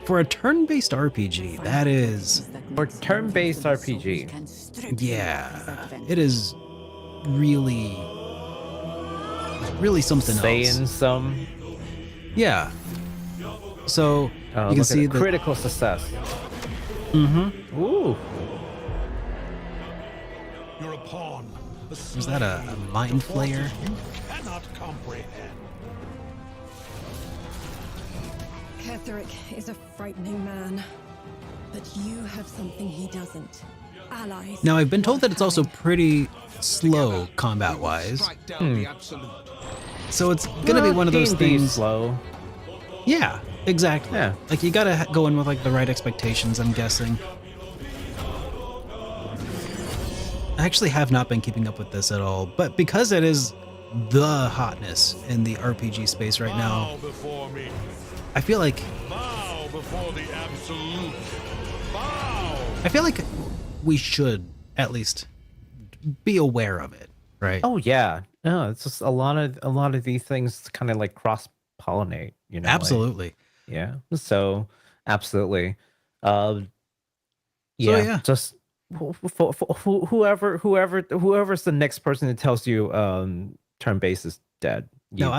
For a turn-based RPG, that is, Or turn-based RPG. yeah, it is really something else. Saying some. Yeah. So you can look see at the critical success. Ooh. You're a pawn. is that a mind flayer? You cannot comprehend. Ketheric is a frightening man, but you have something he doesn't. Allies. Now I've been told that it's also pretty slow combat-wise, so it's gonna be one of those D&D things. slow. Yeah, exactly. Yeah. Like you gotta go in with like the right expectations, I'm guessing. I actually have not been keeping up with this at all, but because it is the hotness in the RPG space right now, Bow before me. I feel like Bow before the absolute. Bow. I feel like we should at least be aware of it, right? Oh yeah. No, it's just a lot of these things kind of like cross pollinate, like- Absolutely. yeah. So absolutely. So, yeah. Just whoever's the next person that tells you turn base is dead. No,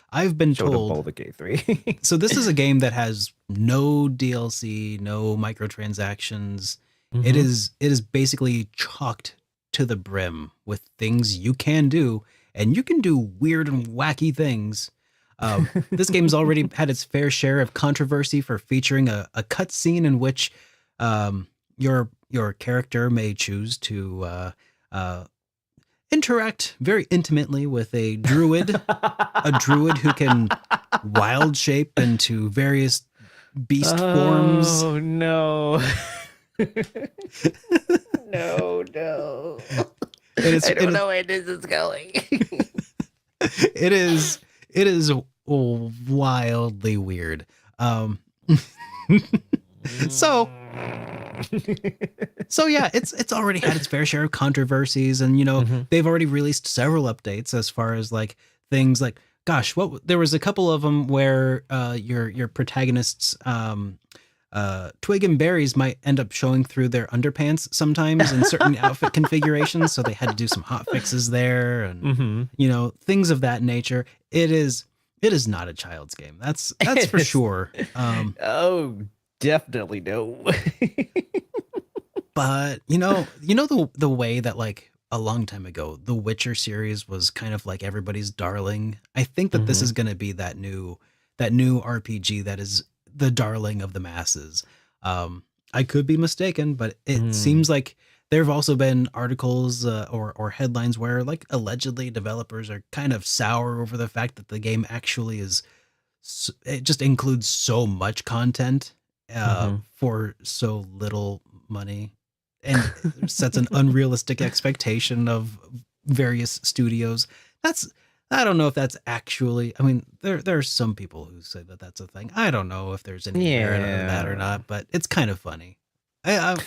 I've been showed told. a Baldur's Gate 3. So this is a game that has no DLC, no microtransactions. It is basically chalked to the brim with things you can do, and you can do weird and wacky things. This game's already had its fair share of controversy for featuring a cutscene in which your character may choose to interact very intimately with a druid who can wild shape into various beast forms. Oh no. No. I don't know where this is going. It is wildly weird. So So yeah, it's already had its fair share of controversies, and they've already released several updates as far as like things like, gosh, there was a couple of them where your protagonists Twig and Berries might end up showing through their underpants sometimes in certain outfit configurations, so they had to do some hot fixes there, and things of that nature. It is not a child's game. That's for sure. Oh, definitely no. But the way that like a long time ago, the Witcher series was kind of like everybody's darling. I think that this is going to be that new RPG that is the darling of the masses. I could be mistaken, but it seems like there have also been articles or headlines where like allegedly developers are kind of sour over the fact that the game actually it just includes so much content for so little money, and sets an unrealistic expectation of various studios. I don't know if that's actually, I mean, there are some people who say that that's a thing. I don't know if there's any merit in that or not, but it's kind of funny. I'm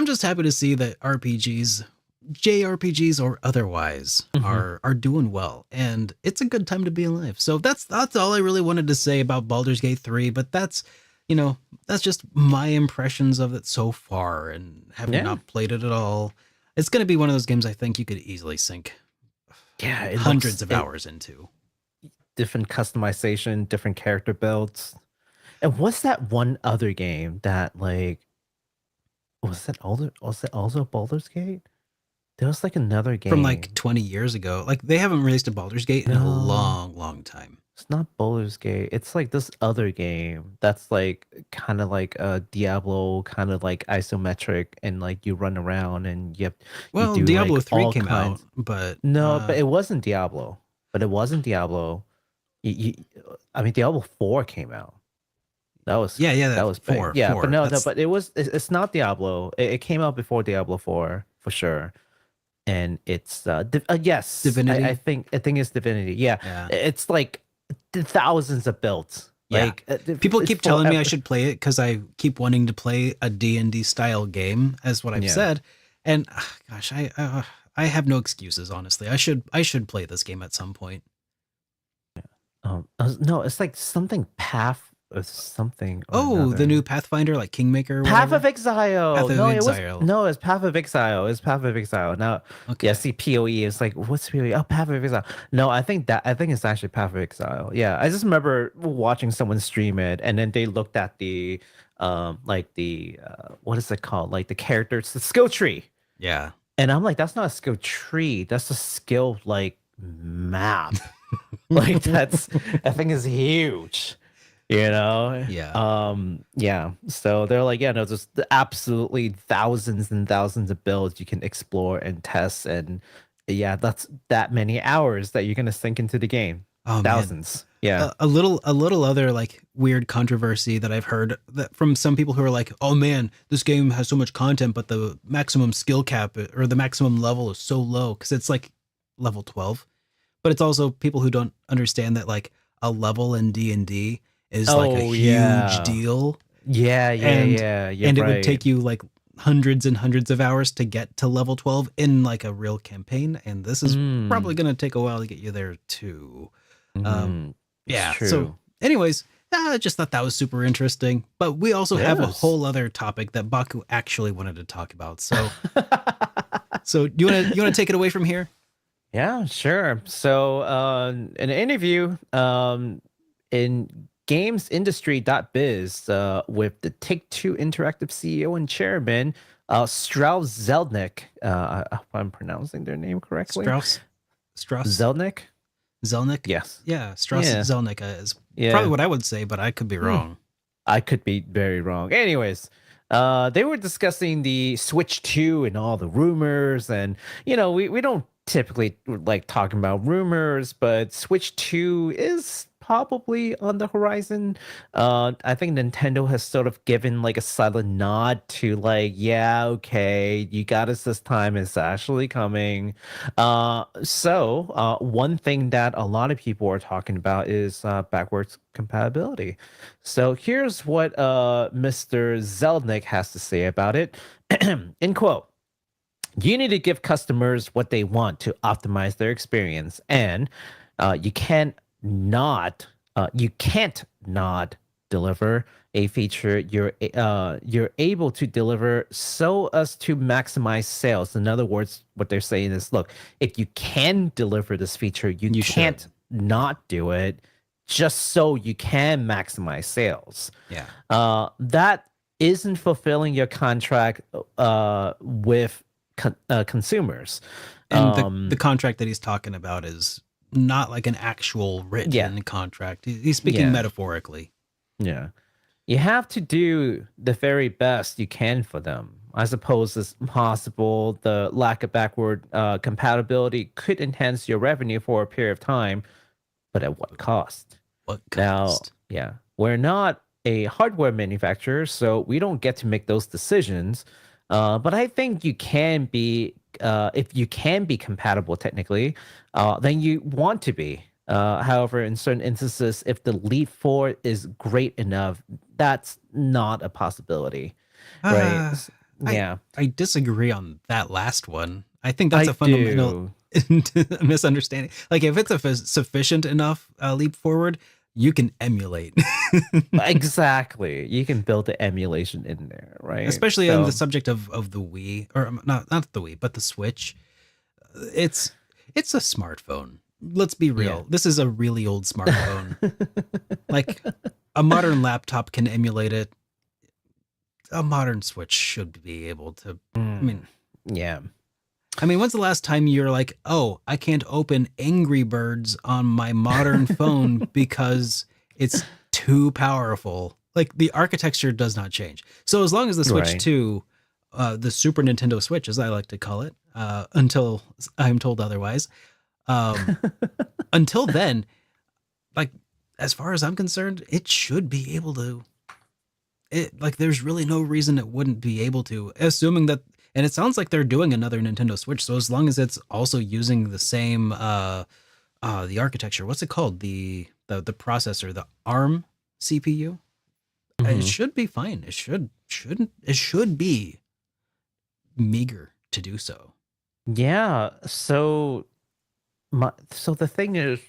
just happy to see that RPGs, JRPGs or otherwise, are doing well, and it's a good time to be alive. So that's all I really wanted to say about Baldur's Gate 3, but that's just my impressions of it so far, and having not played it at all. It's going to be one of those games I think you could easily sink hundreds of hours into. Different customization, different character builds. And what's that one other game that like was it also Baldur's Gate? There was like another game from like 20 years ago. Like they haven't released a Baldur's Gate in a long time. It's not Baldur's Gate. It's like this other game that's like kind of like a Diablo, kind of like isometric, and like you run around and you do Diablo like 3 came out, but but it wasn't Diablo. I mean, Diablo 4 came out. That was that was 4. Yeah, 4. But no, but it's not Diablo. It came out before Diablo 4 for sure. And it's yes, Divinity. I think it's Divinity. Yeah. It's like thousands of builds. Yeah. Like people keep telling me I should play it because I keep wanting to play a D&D style game, as what I've said. And gosh, I have no excuses, honestly. I should play this game at some point. No, it's like something Path or something. The new Pathfinder, like Kingmaker. Path of Exile. Path of Exile. It's Path of Exile. It's Path of Exile. Now, okay. Yeah, see PoE is like, what's PoE? Oh, Path of Exile. No, I think it's actually Path of Exile. Yeah, I just remember watching someone stream it, and then they looked at the what is it called? Like the characters, the skill tree. Yeah. And I'm like, that's not a skill tree. That's a skill like map. Like that thing is huge. Yeah. So they're like, just absolutely thousands and thousands of builds you can explore and test, and that's that many hours that you're gonna sink into the game. Oh, thousands. Man. Yeah. A little other like weird controversy that I've heard that from some people who are like, oh man, this game has so much content, but the maximum skill cap or the maximum level is so low because it's like level 12. But it's also people who don't understand that like a level in D&D is like a huge deal. Yeah. And it would take you like hundreds and hundreds of hours to get to level 12 in like a real campaign. And this is probably going to take a while to get you there too. Yeah. True. So anyways, I just thought that was super interesting. But we also have a whole other topic that Baku actually wanted to talk about. So, you want to take it away from here? Yeah, sure. So in an interview in gamesindustry.biz with the Take-Two Interactive CEO and chairman, Strauss Zelnick. I hope I'm pronouncing their name correctly. Strauss Zelnick? Zelnick? Yes. Yeah, Strauss Zelnick is probably what I would say, but I could be wrong. I could be very wrong. Anyways, they were discussing the Switch 2 and all the rumors, and we don't typically like talking about rumors, but Switch 2 is probably on the horizon. I think Nintendo has sort of given like a silent nod to like, yeah, okay, you got us this time. It's actually coming. So one thing that a lot of people are talking about is backwards compatibility. So here's what Mr. Zelnick has to say about it. In quote. You need to give customers what they want to optimize their experience, and you can't not deliver a feature you're able to deliver so as to maximize sales. In other words, what they're saying is, look, if you can deliver this feature, you can't should. not do it just so you can maximize sales. Yeah. That isn't fulfilling your contract with consumers. And the contract that he's talking about is not like an actual written contract. He's speaking metaphorically. Yeah. You have to do the very best you can for them. I suppose it's possible the lack of backward compatibility could enhance your revenue for a period of time, but at what cost? What cost? Now, we're not a hardware manufacturer, so we don't get to make those decisions. But I think you can be, if you can be compatible technically, then you want to be. However, in certain instances, if the leap forward is great enough, that's not a possibility, right? I disagree on that last one. I think that's a fundamental misunderstanding. Like, if it's a sufficient enough leap forward, you can emulate. Exactly. You can build the emulation in there, right? Especially on the subject of the Wii, or not the Wii, but the Switch. It's a smartphone. Let's be real. This is a really old smartphone. Like, a modern laptop can emulate it. A modern Switch should be able to. I mean, when's the last time you're like, oh, I can't open Angry Birds on my modern phone because it's too powerful? Like, the architecture does not change. So as long as the Switch 2, the Super Nintendo Switch, as I like to call it, until I'm told otherwise, until then, like, as far as I'm concerned, it should be able to. There's really no reason it wouldn't be able to, assuming that. And it sounds like they're doing another Nintendo Switch. So as long as it's also using the same, the architecture, what's it called? The processor, the ARM CPU. It should be fine. It should be meager to do so. Yeah. So the thing is,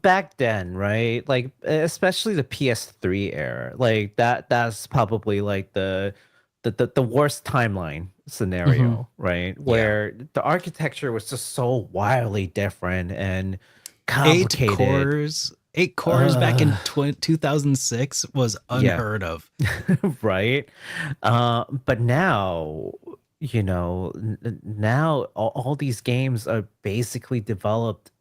back then, right? Like, especially the PS3 era, like that's probably like the worst timeline scenario, right? Where the architecture was just so wildly different and complicated. 8 cores back in 2006 was unheard of. Right? But now, now all these games are basically developed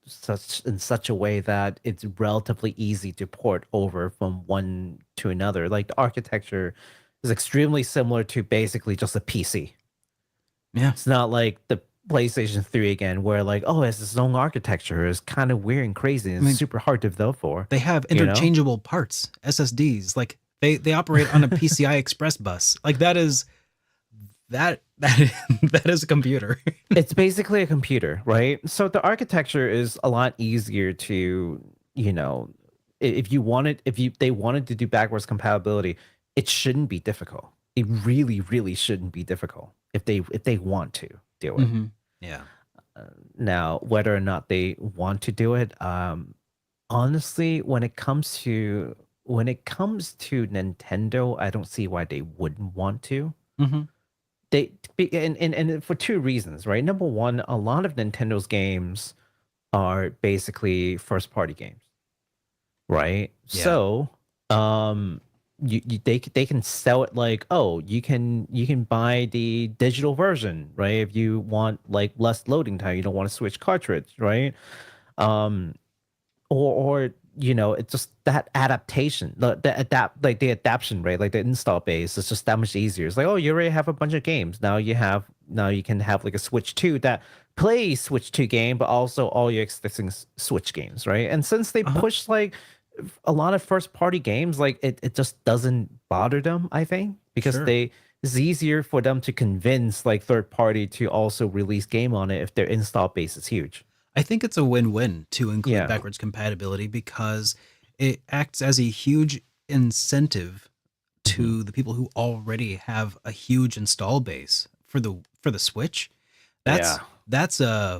such a way that it's relatively easy to port over from one to another. Like, the architecture is extremely similar to basically just a PC. Yeah. It's not like the PlayStation 3 again, where like, oh, it's its own architecture. It's kind of weird and crazy and super hard to develop for. They have interchangeable parts, SSDs. Like, they operate on a PCI Express bus. Like, that is a computer. It's basically a computer, right? So the architecture is a lot easier to, if they wanted to do backwards compatibility, it shouldn't be difficult. It really, really shouldn't be difficult if they want to do it. Yeah. Now, whether or not they want to do it, honestly, when it comes to Nintendo, I don't see why they wouldn't want to. And for two reasons, right? Number one, a lot of Nintendo's games are basically first party games, right? Yeah. So they can sell it like, oh, you can buy the digital version, right? If you want like less loading time, you don't want to switch cartridge, right? Or it's just that adaptation, the adaption rate, like the install base is just that much easier. It's like, oh, you already have a bunch of games. Now you can have like a Switch 2 that play Switch 2 game, but also all your existing Switch games, right? And since they push like a lot of first party games, like it just doesn't bother them, I think, because it's easier for them to convince like third party to also release game on it if their install base is huge. I think it's a win-win to include backwards compatibility because it acts as a huge incentive to the people who already have a huge install base for the Switch. That's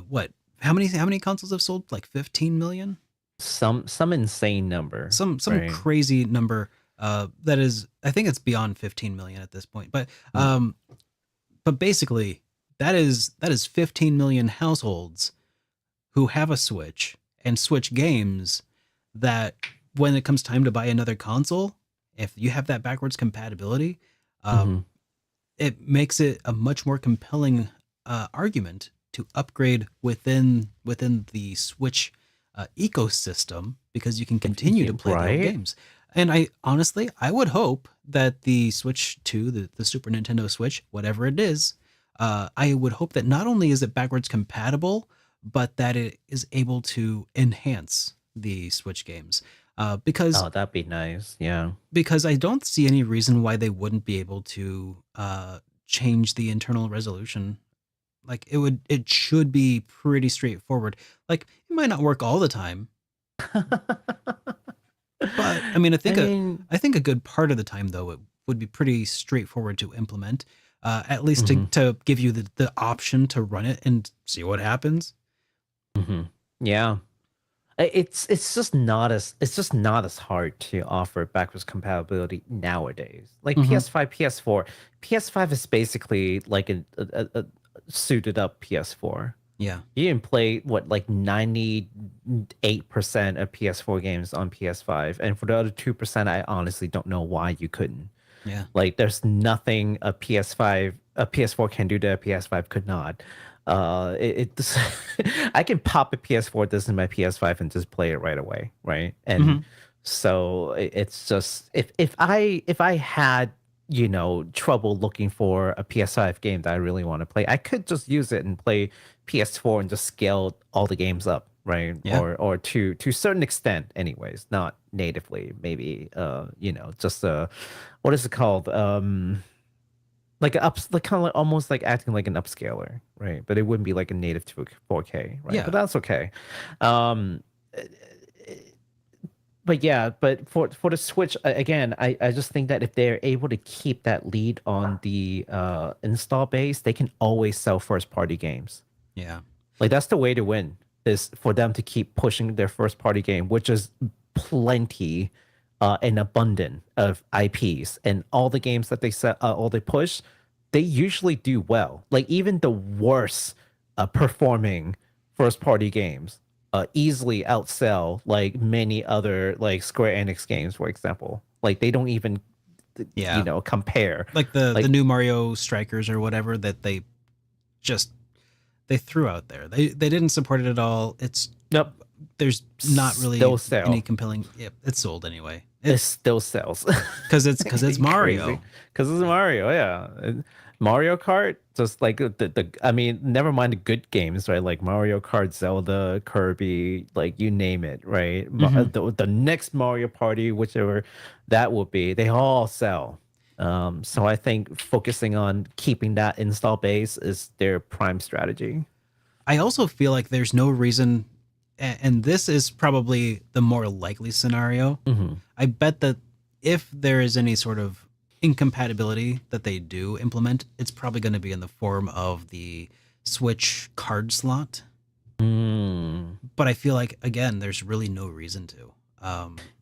what? How many consoles have sold? Like 15 million? Some insane number. Some crazy number. That is, I think it's beyond 15 million at this point. But basically, that is 15 million households who have a Switch and Switch games that when it comes time to buy another console, if you have that backwards compatibility, it makes it a much more compelling argument to upgrade within the Switch ecosystem because you can continue to play the old games. And I honestly would hope that the Switch 2, the Super Nintendo Switch, whatever it is, I would hope that not only is it backwards compatible, but that it is able to enhance the Switch games. Because that'd be nice. Yeah. Because I don't see any reason why they wouldn't be able to change the internal resolution. Like it should be pretty straightforward. Like it might not work all the time. But I mean, I think a good part of the time though, it would be pretty straightforward to implement. At least to give you the option to run it and see what happens. Yeah. It's just not as hard to offer backwards compatibility nowadays. Like PS5, PS4. PS5 is basically like a suited up PS4. Yeah. You can play like 98% of PS4 games on PS5, and for the other 2%, I honestly don't know why you couldn't. Yeah. Like there's nothing a PS4 can do that a PS5 could not. I can pop a PS4 disc in my PS5 and just play it right away, right? And so it's just if I had trouble looking for a PS5 game that I really want to play, I could just use it and play PS4 and just scale all the games up, right? Yeah. Or to a certain extent, anyways, not natively, maybe. Just what is it called? Like kind of almost like acting like an upscaler, right? But it wouldn't be like a native to 4K, right? Yeah. But that's okay. But for the Switch, again, I just think that if they're able to keep that lead on the install base, they can always sell first party games. Yeah. Like that's the way to win, is for them to keep pushing their first party game, which is plenty and abundant of IPs, and all the games that they set, all they push, they usually do well. Like even the worst performing first party games easily outsell like many other like Square Enix games, for example. Like they don't even compare. Like the new Mario Strikers or whatever that they threw out there. They didn't support it at all. It's there's not really any compelling. Yep, it's sold anyway. It still sells because it's Mario. Because it's Mario, yeah. Mario Kart, just like I mean, never mind the good games, right? Like Mario Kart, Zelda, Kirby, like you name it, right? The next Mario Party, whichever that will be, they all sell. So I think focusing on keeping that install base is their prime strategy. I also feel like there's no reason, and this is probably the more likely scenario. I bet that if there is any sort of incompatibility that they do implement, it's probably going to be in the form of the Switch card slot. But I feel like, again, there's really no reason to.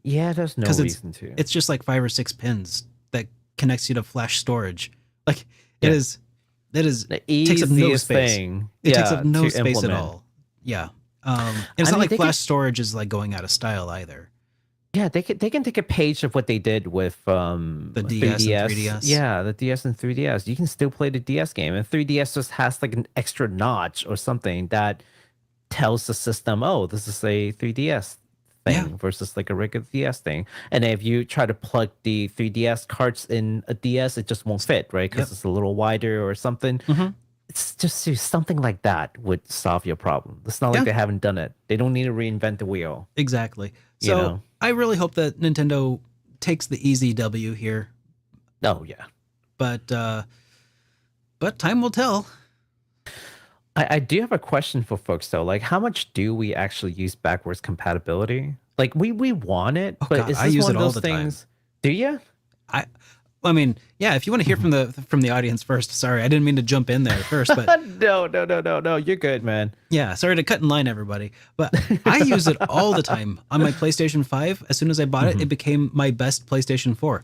There's no reason to. It's just like 5 or 6 pins that connects you to flash storage. Like it is the takes up no space. Thing. It takes up no space at all. Yeah. And it's not like flash storage is like going out of style either. Yeah, they can take a page of what they did with the DS and 3DS. Yeah, the DS and 3DS. You can still play the DS game, and 3DS just has like an extra notch or something that tells the system, oh, this is a 3DS thing versus like a regular DS thing. And if you try to plug the 3DS cards in a DS, it just won't fit, right? Because it's a little wider or something. it's just something like that would solve your problem. It's not like they haven't done it. They don't need to reinvent the wheel. Exactly. So You know? I really hope that Nintendo takes the easy W here, Oh yeah. but time will tell. I do have a question for folks though. Like, how much do we actually use backwards compatibility? Like, we want it, but God, is I this use one it of all those the time. things? Do you? I mean, yeah. If you want to hear from the audience first, sorry, I didn't mean to jump in there first, but No. You're good, man. yeah, sorry to cut in line, everybody. But I use it all the time on my PlayStation 5. As soon as I bought it, it became my best PlayStation 4.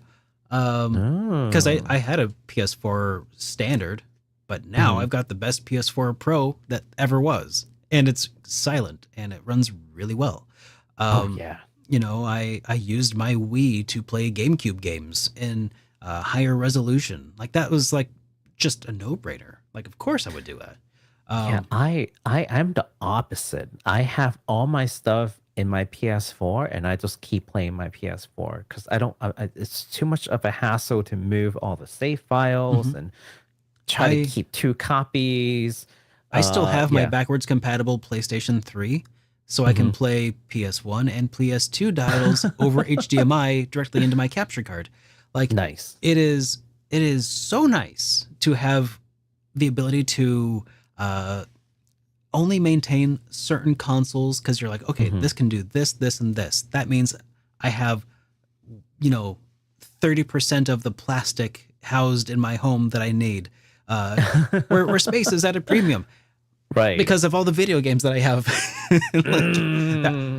Because I had a PS4 standard, but now I've got the best PS4 Pro that ever was, and it's silent and it runs really well. Yeah. You know, I used my Wii to play GameCube games in higher resolution. Like that was like just a no-brainer. Like, of course I would do that. Yeah, I'm the opposite. I have all my stuff in my PS4, and I just keep playing my PS4 because it's too much of a hassle to move all the save files and try to keep 2 copies. I still have my yeah. backwards compatible PlayStation 3, so I can play PS1 and PS2 titles over HDMI directly into my capture card. Like, Nice. It is so nice to have the ability to only maintain certain consoles, because you're like, okay, this can do this, this, and this. That means I have, 30% of the plastic housed in my home that I need, where space is at a premium. Right. Because of all the video games that I have.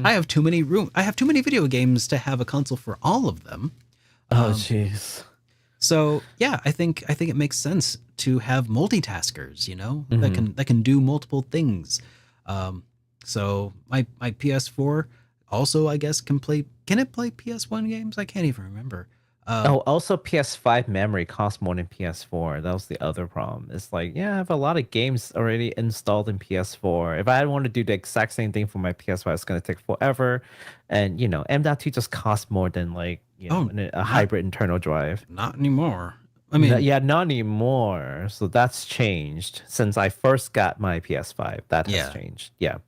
I have too many video games to have a console for all of them. Oh, jeez. So yeah, I think it makes sense to have multitaskers, that can do multiple things. So my PS4 also, I guess, can it play PS1 games? I can't even remember. Also PS5 memory costs more than PS4. That was the other problem. It's like, yeah, I have a lot of games already installed in PS4. If I want to do the exact same thing for my PS5, it's going to take forever. And, M.2 just costs more than a hybrid internal drive. Not anymore. I mean, Yeah, not anymore. So that's changed since I first got my PS5. That has changed. Yeah.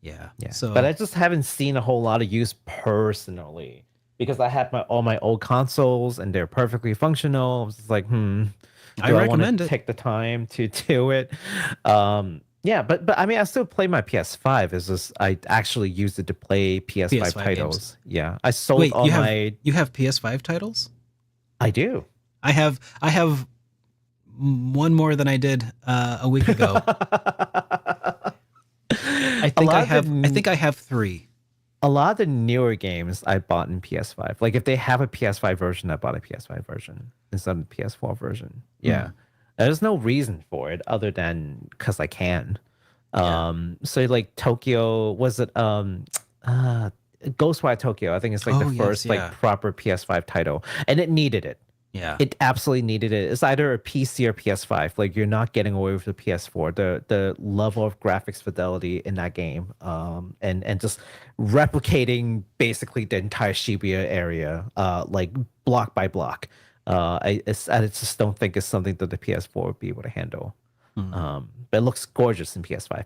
Yeah. So, but I just haven't seen a whole lot of use personally, because I have all my old consoles and they're perfectly functional. I was just like, I recommend it. Take the time to do it. Yeah, but I mean, I still play my PS5. It's just I actually used it to play PS5 titles. Games. Yeah, I sold Wait, all my. You have PS5 titles? I do. I have one more than I did a week ago. I think I have 3. A lot of the newer games I bought in PS5. Like if they have a PS5 version, I bought a PS5 version instead of the PS4 version. Yeah. There's no reason for it other than because I can. So like Tokyo, was it Ghostwire Tokyo? I think it's like the first like proper PS5 title, and it needed it. Yeah, it absolutely needed it. It's either a PC or PS5. Like you're not getting away with the PS4. The level of graphics fidelity in that game, and just replicating basically the entire Shibuya area, like block by block. I just don't think it's something that the PS4 would be able to handle. But it looks gorgeous in PS5.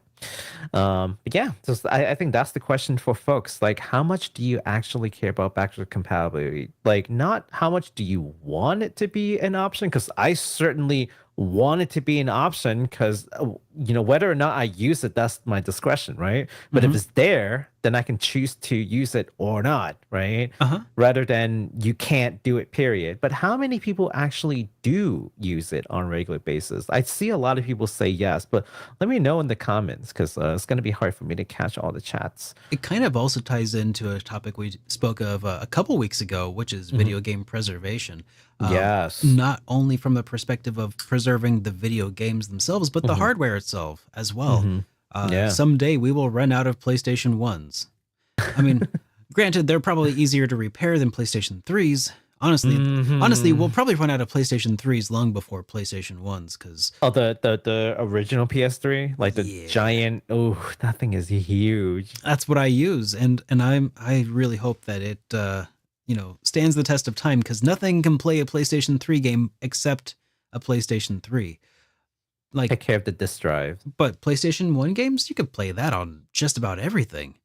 But yeah, I think that's the question for folks. Like, how much do you actually care about backwards compatibility? Like, not how much do you want it to be an option? Because I certainly want it to be an option, because whether or not I use it, that's my discretion, right? But if it's there, then I can choose to use it or not, right? Rather than you can't do it, period. But how many people actually do use it on a regular basis? I see a lot of people say yes, but let me know in the comments, because it's going to be hard for me to catch all the chats. It kind of also ties into a topic we spoke of a couple weeks ago, which is video game preservation. Yes. Not only from the perspective of preserving the video games themselves, but the hardware itself as well. Someday we will run out of PlayStation 1s. I mean, granted, they're probably easier to repair than PlayStation 3s. Honestly, we'll probably run out of PlayStation 3s long before PlayStation 1s, because the original PS3, like the giant. Oh, that thing is huge. That's what I use, and I really hope that it stands the test of time, because nothing can play a PlayStation 3 game except a PlayStation 3. like take care of the disk drive. But PlayStation 1 games, you could play that on just about everything.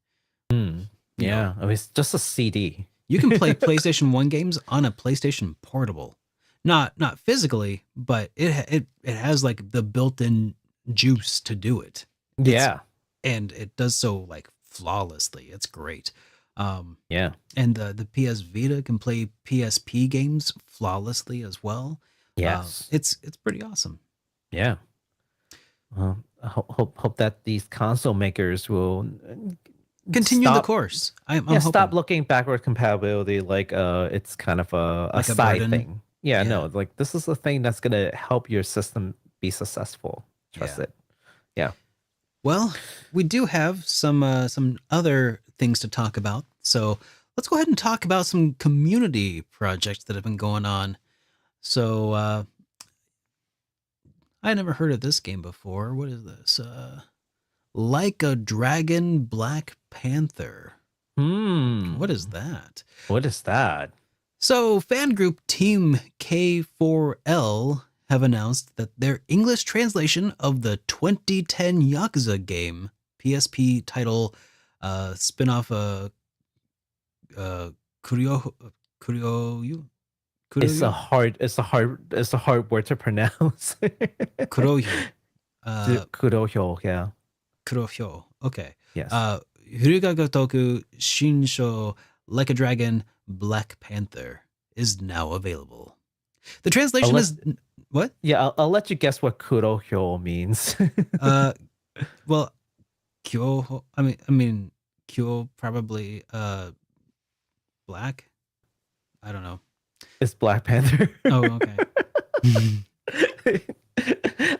Yeah, I mean, it's just a CD. You can play PlayStation 1 games on a PlayStation Portable. Not physically, but it has like the built-in juice to do it. And it does so like flawlessly. It's great. Yeah. And the PS Vita can play PSP games flawlessly as well. Yes. It's pretty awesome. Yeah. Well, I hope that these console makers will continue the course. I'm hoping. Stop looking backward compatibility like it's kind of a Like a side burden. thing. Yeah, no, like this is the thing that's gonna help your system be successful. Trust it. Yeah. Well, we do have some other things to talk about. So let's go ahead and talk about some community projects that have been going on. So I never heard of this game before. What is this? Like a Dragon Black Panther. What is that? What is that? So fan group Team K4L have announced that their English translation of the 2010 Yakuza game, PSP title spin-off Kuryo. It's a hard word to pronounce. Kurohyo. Kurohyo, yeah. Kurohyo. Okay. Yes. Hyuga Gotoku Shinsho Like a Dragon Black Panther is now available. The translation is what? Yeah, I'll let you guess what Kurohyo means. Well, Kyo. I mean, Kyo probably black. I don't know. It's Black Panther. Oh, okay.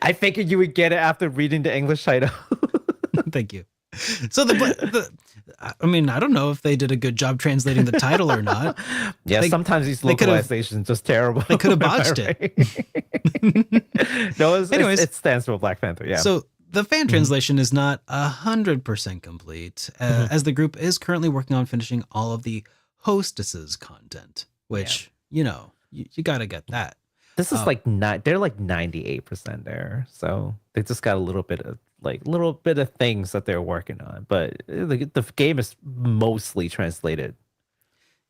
I figured you would get it after reading the English title. Thank you. So I mean, I don't know if they did a good job translating the title or not. Yeah, sometimes these localizations just terrible. They could have botched it. No, Anyways, it stands for Black Panther. Yeah. So the fan translation is not 100% complete, as the group is currently working on finishing all of the hostesses content, which you got to get that. This is they're like 98% there, so they just got a little bit of things that they're working on, but the game is mostly translated.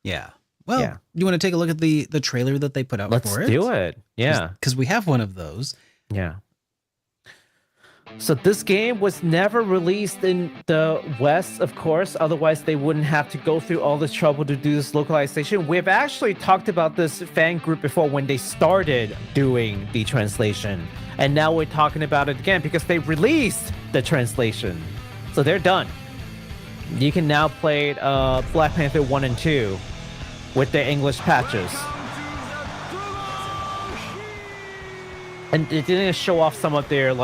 Yeah. Well, you want to take a look at the trailer that they put out for it? Let's do it. Yeah. Because we have one of those. Yeah. So this game was never released in the West, of course. Otherwise, they wouldn't have to go through all this trouble to do this localization. We've actually talked about this fan group before when they started doing the translation. And now we're talking about it again because they released the translation. So they're done. You can now play Black Panther 1 and 2 with the English patches. And it didn't show off some of their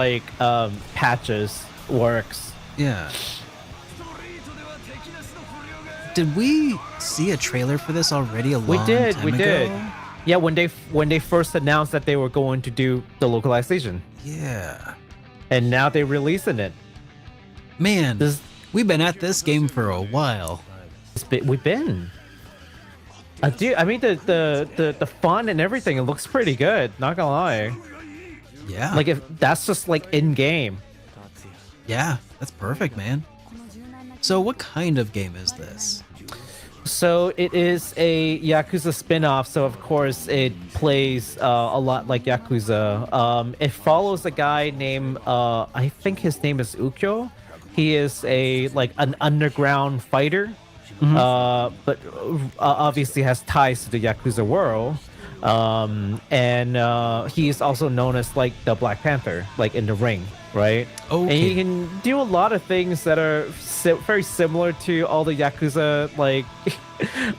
patches works. Yeah. Did we see a trailer for this already a long time ago? We did. Yeah, when they first announced that they were going to do the localization. Yeah. And now they're releasing it. Man, we've been at this game for a while. We've been. Dude, I mean the font and everything, it looks pretty good. Not gonna lie. Yeah. Like if that's just like in game. Yeah, that's perfect, man. So what kind of game is this? So it is a Yakuza spin-off, so of course it plays a lot like Yakuza. It follows a guy named I think his name is Ukyo. He is an underground fighter, but obviously has ties to the Yakuza world. And he's also known as the Black Panther, in the ring, right? Okay. And he can do a lot of things that are very similar to all the Yakuza,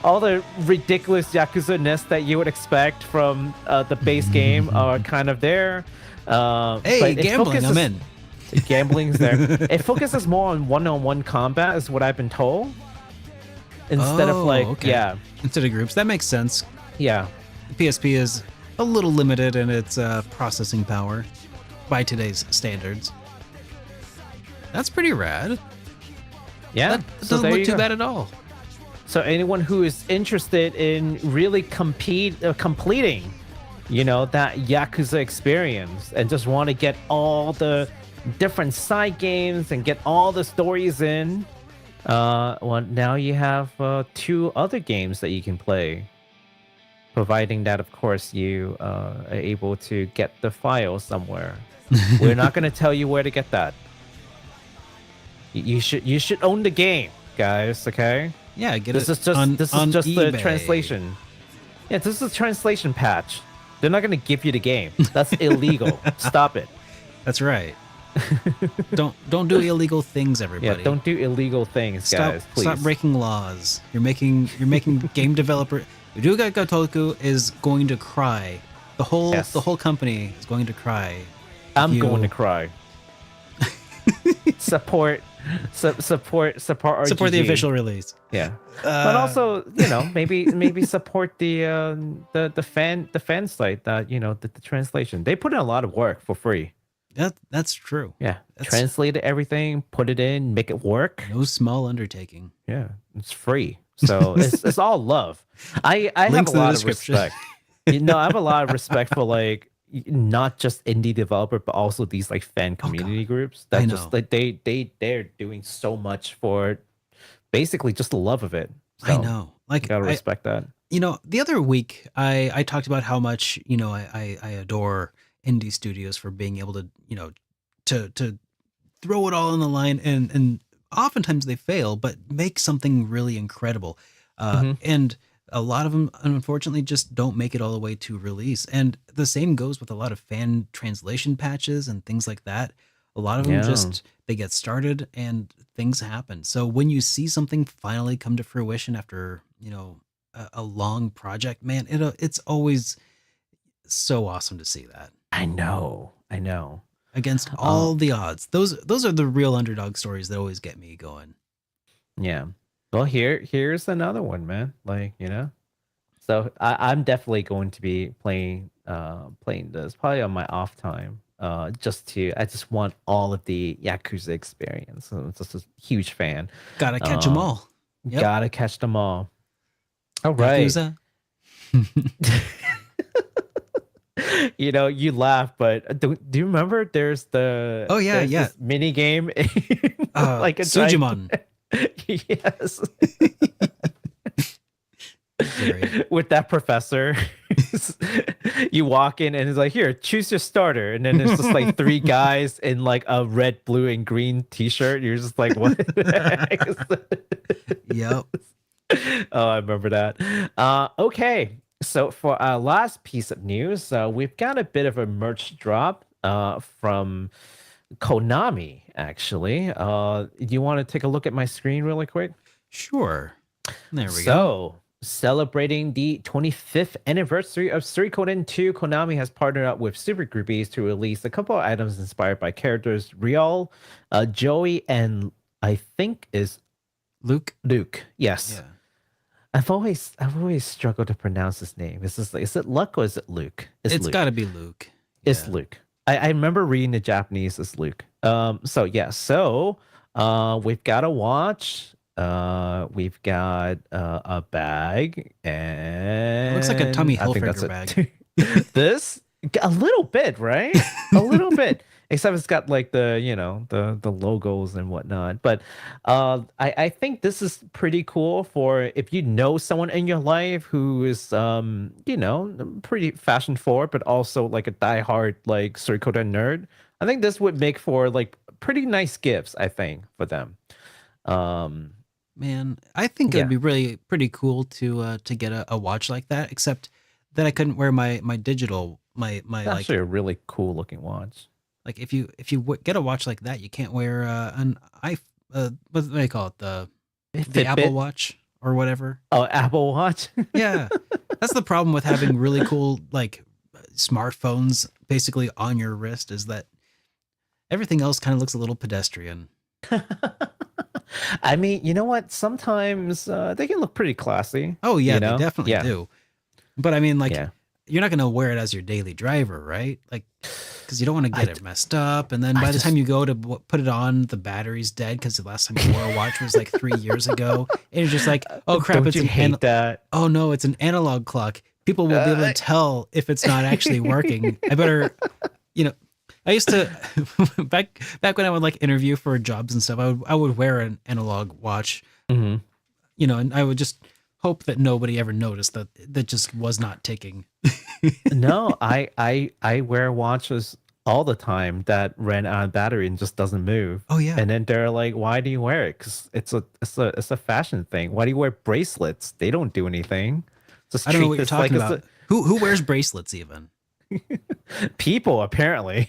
all the ridiculous Yakuza-ness that you would expect from the base game are kind of there. Hey, gambling, I'm in. Gambling's there. It focuses more on one-on-one combat, is what I've been told. Instead of instead of groups. That makes sense. Yeah. The PSP is a little limited in its processing power by today's standards. That's pretty rad. Yeah. That doesn't look too bad at all. So anyone who is interested in really completing that Yakuza experience and just want to get all the different side games and get all the stories in, well, now you have 2 other games that you can play. Providing that, of course, you are able to get the file somewhere. We're not going to tell you where to get that. You should own the game, guys. Okay. Yeah, get this it. Is just on, this on is just eBay. the translation. Yeah, this is a translation patch. They're not going to give you the game. That's illegal. Stop it. That's right. don't do illegal things, everybody. Yeah, don't do illegal things, guys. Please Stop breaking laws. You're making game developer. Ryuga Gotoku is going to cry. The whole company is going to cry. I'm going to cry. Support RGG. Support the official release. Yeah, but also maybe support the fan site that the translation. They put in a lot of work for free. That's true. Yeah, translated everything, put it in, make it work. No small undertaking. Yeah, it's free, so it's all love. I have a lot of respect. I have a lot of respect for not just indie developer, but also these fan community groups that just they're doing so much for basically just the love of it. So, I know. gotta respect that. The other week I talked about how much I adore indie studios for being able to to throw it all on the line, and oftentimes they fail, but make something really incredible. And a lot of them, unfortunately, just don't make it all the way to release. And the same goes with a lot of fan translation patches and things like that. A lot of them just, they get started and things happen. So when you see something finally come to fruition after, a long project, man, it's always so awesome to see that. I know. Against all the odds. Those are the real underdog stories that always get me going. Yeah. Well, here's another one, man. So I'm definitely going to be playing this probably on my off time. I just want all of the Yakuza experience. So I'm just a huge fan. Gotta catch them all. Yep. Gotta catch them all. All right. Yakuza. You laugh, but do you remember? There's the this mini game, like a Sujimon. Yes. With that professor, you walk in and it's like, here, choose your starter, and then there's just 3 guys in a red, blue, and green t-shirt. You're just like, what? Yep. Oh, I remember that. Okay, so for our last piece of news, we've got a bit of a merch drop from Konami, actually. You want to take a look at my screen really quick? Sure. There we go. So, celebrating the 25th anniversary of Suikoden 2, Konami has partnered up with Super Groupies to release a couple of items inspired by characters Riol, Joey, and I think is Luke. Yes. Yeah. I've always struggled to pronounce his name. Is it Luck or is it Luke? It's got to be Luke. It's Luke. I remember reading the Japanese as Luke. So we've got a watch. We've got a bag, and It looks like a Tommy Hilfiger bag. This a little bit, right? A little bit. Except it's got the logos and whatnot. But I think this is pretty cool for if you know someone in your life who is pretty fashion forward, but also a diehard Suikoden nerd. I think this would make for pretty nice gifts, I think, for them. Man, I think it'd be really pretty cool to get a watch like that, except that I couldn't wear my digital my actually a really cool looking watch. If you get a watch like that, you can't wear what do they call it, the Apple Watch or whatever. Oh, Apple Watch. Yeah, that's the problem with having really cool smartphones basically on your wrist, is that everything else kind of looks a little pedestrian. I mean, you know what? Sometimes they can look pretty classy. Oh yeah, they definitely do. But I mean, you're not going to wear it as your daily driver, right? Because you don't want to get it messed up. And then by the time you go to put it on, the battery's dead because the last time you wore a watch was 3 years ago. And you're just oh crap, Don't you hate that? Oh no, it's an analog clock. people will be able to tell if it's not actually working. I better, I used to back when I would like interview for jobs and stuff. I would wear an analog watch, and I would just hope that nobody ever noticed that just was not ticking. No, I wear watches all the time that ran out of battery and just doesn't move. Oh yeah. And then they're like, "Why do you wear it?" Because it's a fashion thing. Why do you wear bracelets? They don't do anything. Just I don't know treat what you're this talking like about. Who wears bracelets even? people apparently.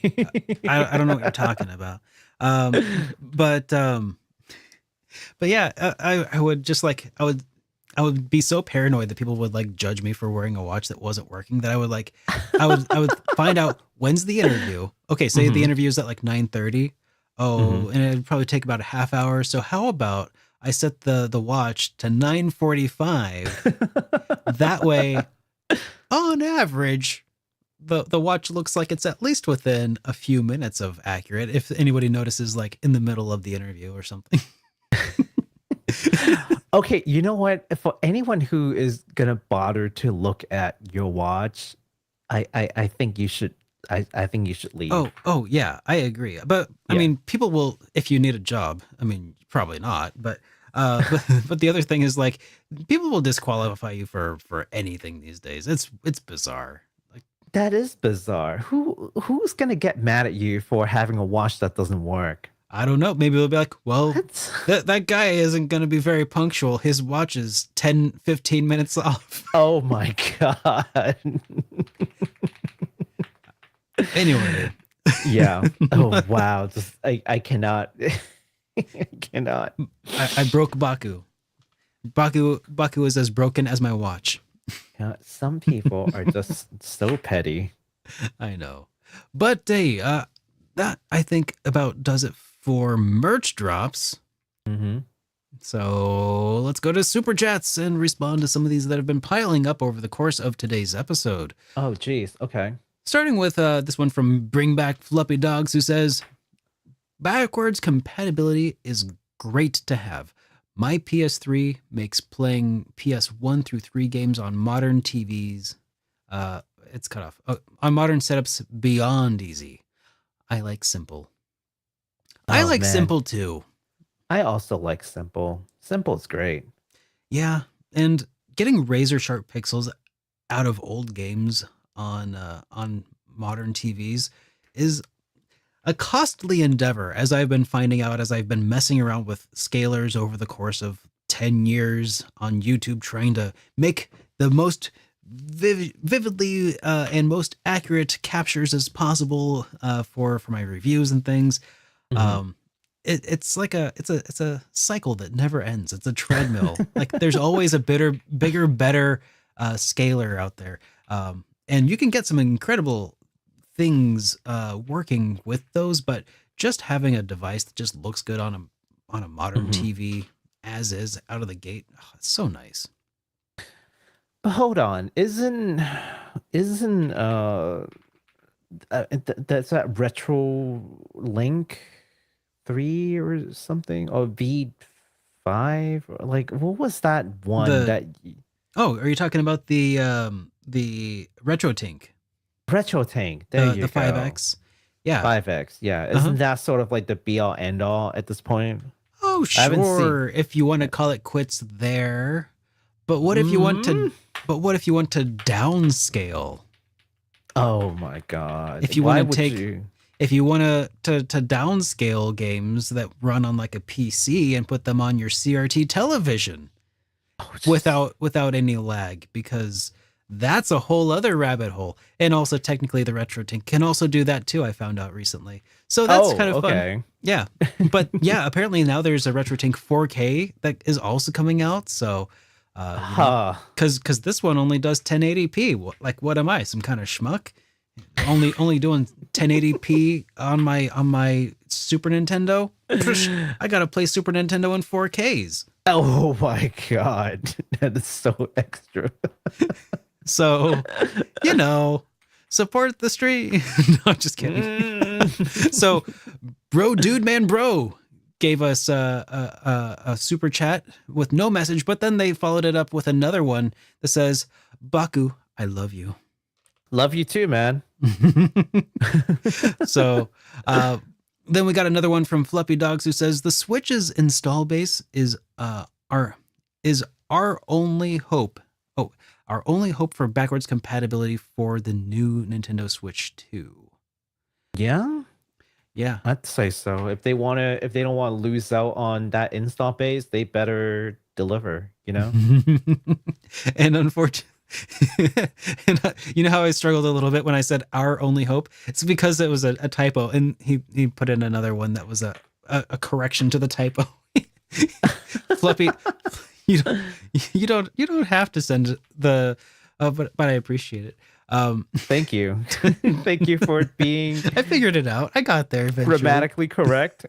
I don't know what you're talking about. But yeah, I would just like I would be so paranoid that people would like judge me for wearing a watch that wasn't working that I would find out when's the interview. Okay, say the interview is at like 9:30. Oh, and it'd probably take about a half hour. So how about I set the watch to 9:45? That way, on average, the watch looks like it's at least within a few minutes of accurate. If anybody notices, like in the middle of the interview or something. Okay, you know what? For anyone who is gonna bother to look at your watch, I think you should. I think you should leave. Oh yeah, I agree. But I mean, people will if you need a job. I mean, probably not. But but the other thing is like people will disqualify you for anything these days. It's bizarre. Like That is bizarre. Who's gonna get mad at you for having a watch that doesn't work? I don't know. Maybe they'll be like, well, that guy isn't going to be very punctual. His watch is 10, 15 minutes off. Oh my God. Anyway. Yeah. Oh, wow. Just, I cannot. I cannot. I broke Baku. Baku is as broken as my watch. Yeah, some people are just so petty. I know. But hey, that I think about does it for merch drops. So let's go to Super Chats and respond to some of these that have been piling up over the course of today's episode. Oh, geez. Okay. Starting with this one from Bring Back Fluffy Dogs, who says, backwards compatibility is great to have. My PS3 makes playing PS1 through 3 games on modern TVs. It's cut off. On modern setups beyond easy. I like simple. I like simple too. I also like simple. Simple's great. Yeah, and getting razor sharp pixels out of old games on modern TVs is a costly endeavor, as I've been finding out as I've been messing around with scalers over the course of 10 years on YouTube, trying to make the most vividly and most accurate captures as possible for my reviews and things. It's like it's a cycle that never ends. It's a treadmill. Like there's always a bigger, better scaler out there, and you can get some incredible things working with those. But just having a device that just looks good on a modern TV as is out of the gate, it's so nice. But hold on, isn't that's that Retro Link 3 or something, or V5, or like what was that one Oh, are you talking about the Retro Tank? Retro Tank? There you the go. 5X. Yeah. 5X. Yeah. Isn't that sort of like the be all end all at this point? Oh, sure. If you want to call it quits there. But what if you want to downscale? Oh my God. If you want to if you want to downscale games that run on like a PC and put them on your CRT television without any lag, because that's a whole other rabbit hole. And also technically the Retro Tank can also do that too, I found out recently. So that's kind of fun. Yeah. But yeah, apparently now there's a Retro Tank 4K that is also coming out. So because this one only does 1080p. Like, what am I, some kind of schmuck? Only doing 1080p on my Super Nintendo. I gotta play Super Nintendo in 4Ks. Oh my God, that is so extra. So, support the stream. No, I'm just kidding. So, bro gave us a super chat with no message, but then they followed it up with another one that says, Baku, I love you. Love you too, man. So then we got another one from Fluffy Dogs who says the Switch's install base is our only hope. Oh, our only hope for backwards compatibility for the new Nintendo Switch 2. Yeah, Yeah. I'd say so. If they don't want to lose out on that install base, they better deliver, you know? And unfortunately, and you know how I struggled a little bit when I said our only hope? It's because it was a typo, and he put in another one that was a correction to the typo. Fluffy, you don't have to send the but I appreciate it. Thank you. Thank you for being I figured it out. I got there eventually. grammatically correct.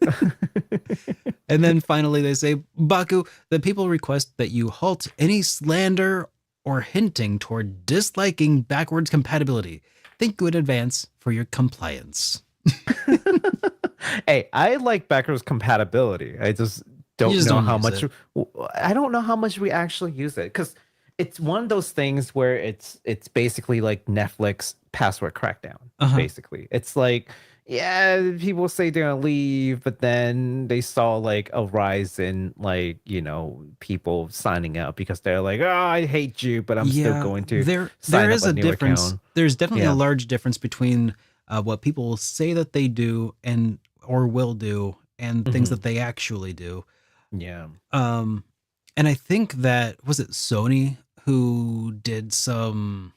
And then finally they say, Baku, the people request that you halt any slander or hinting toward disliking backwards compatibility. Think in advance for your compliance. Hey, I like backwards compatibility. I just don't know how much. I don't know how much we actually use it, because it's one of those things where it's basically like Netflix password crackdown. Basically, it's like, yeah, people say they're gonna leave, but then they saw like a rise in, like, you know, people signing up because they're like, oh, I hate you, but I'm still going to. There sign is up a new difference. account. There's definitely a large difference between what people say that they do and or will do, and things that they actually do. Yeah. And I think that, was it Sony who did some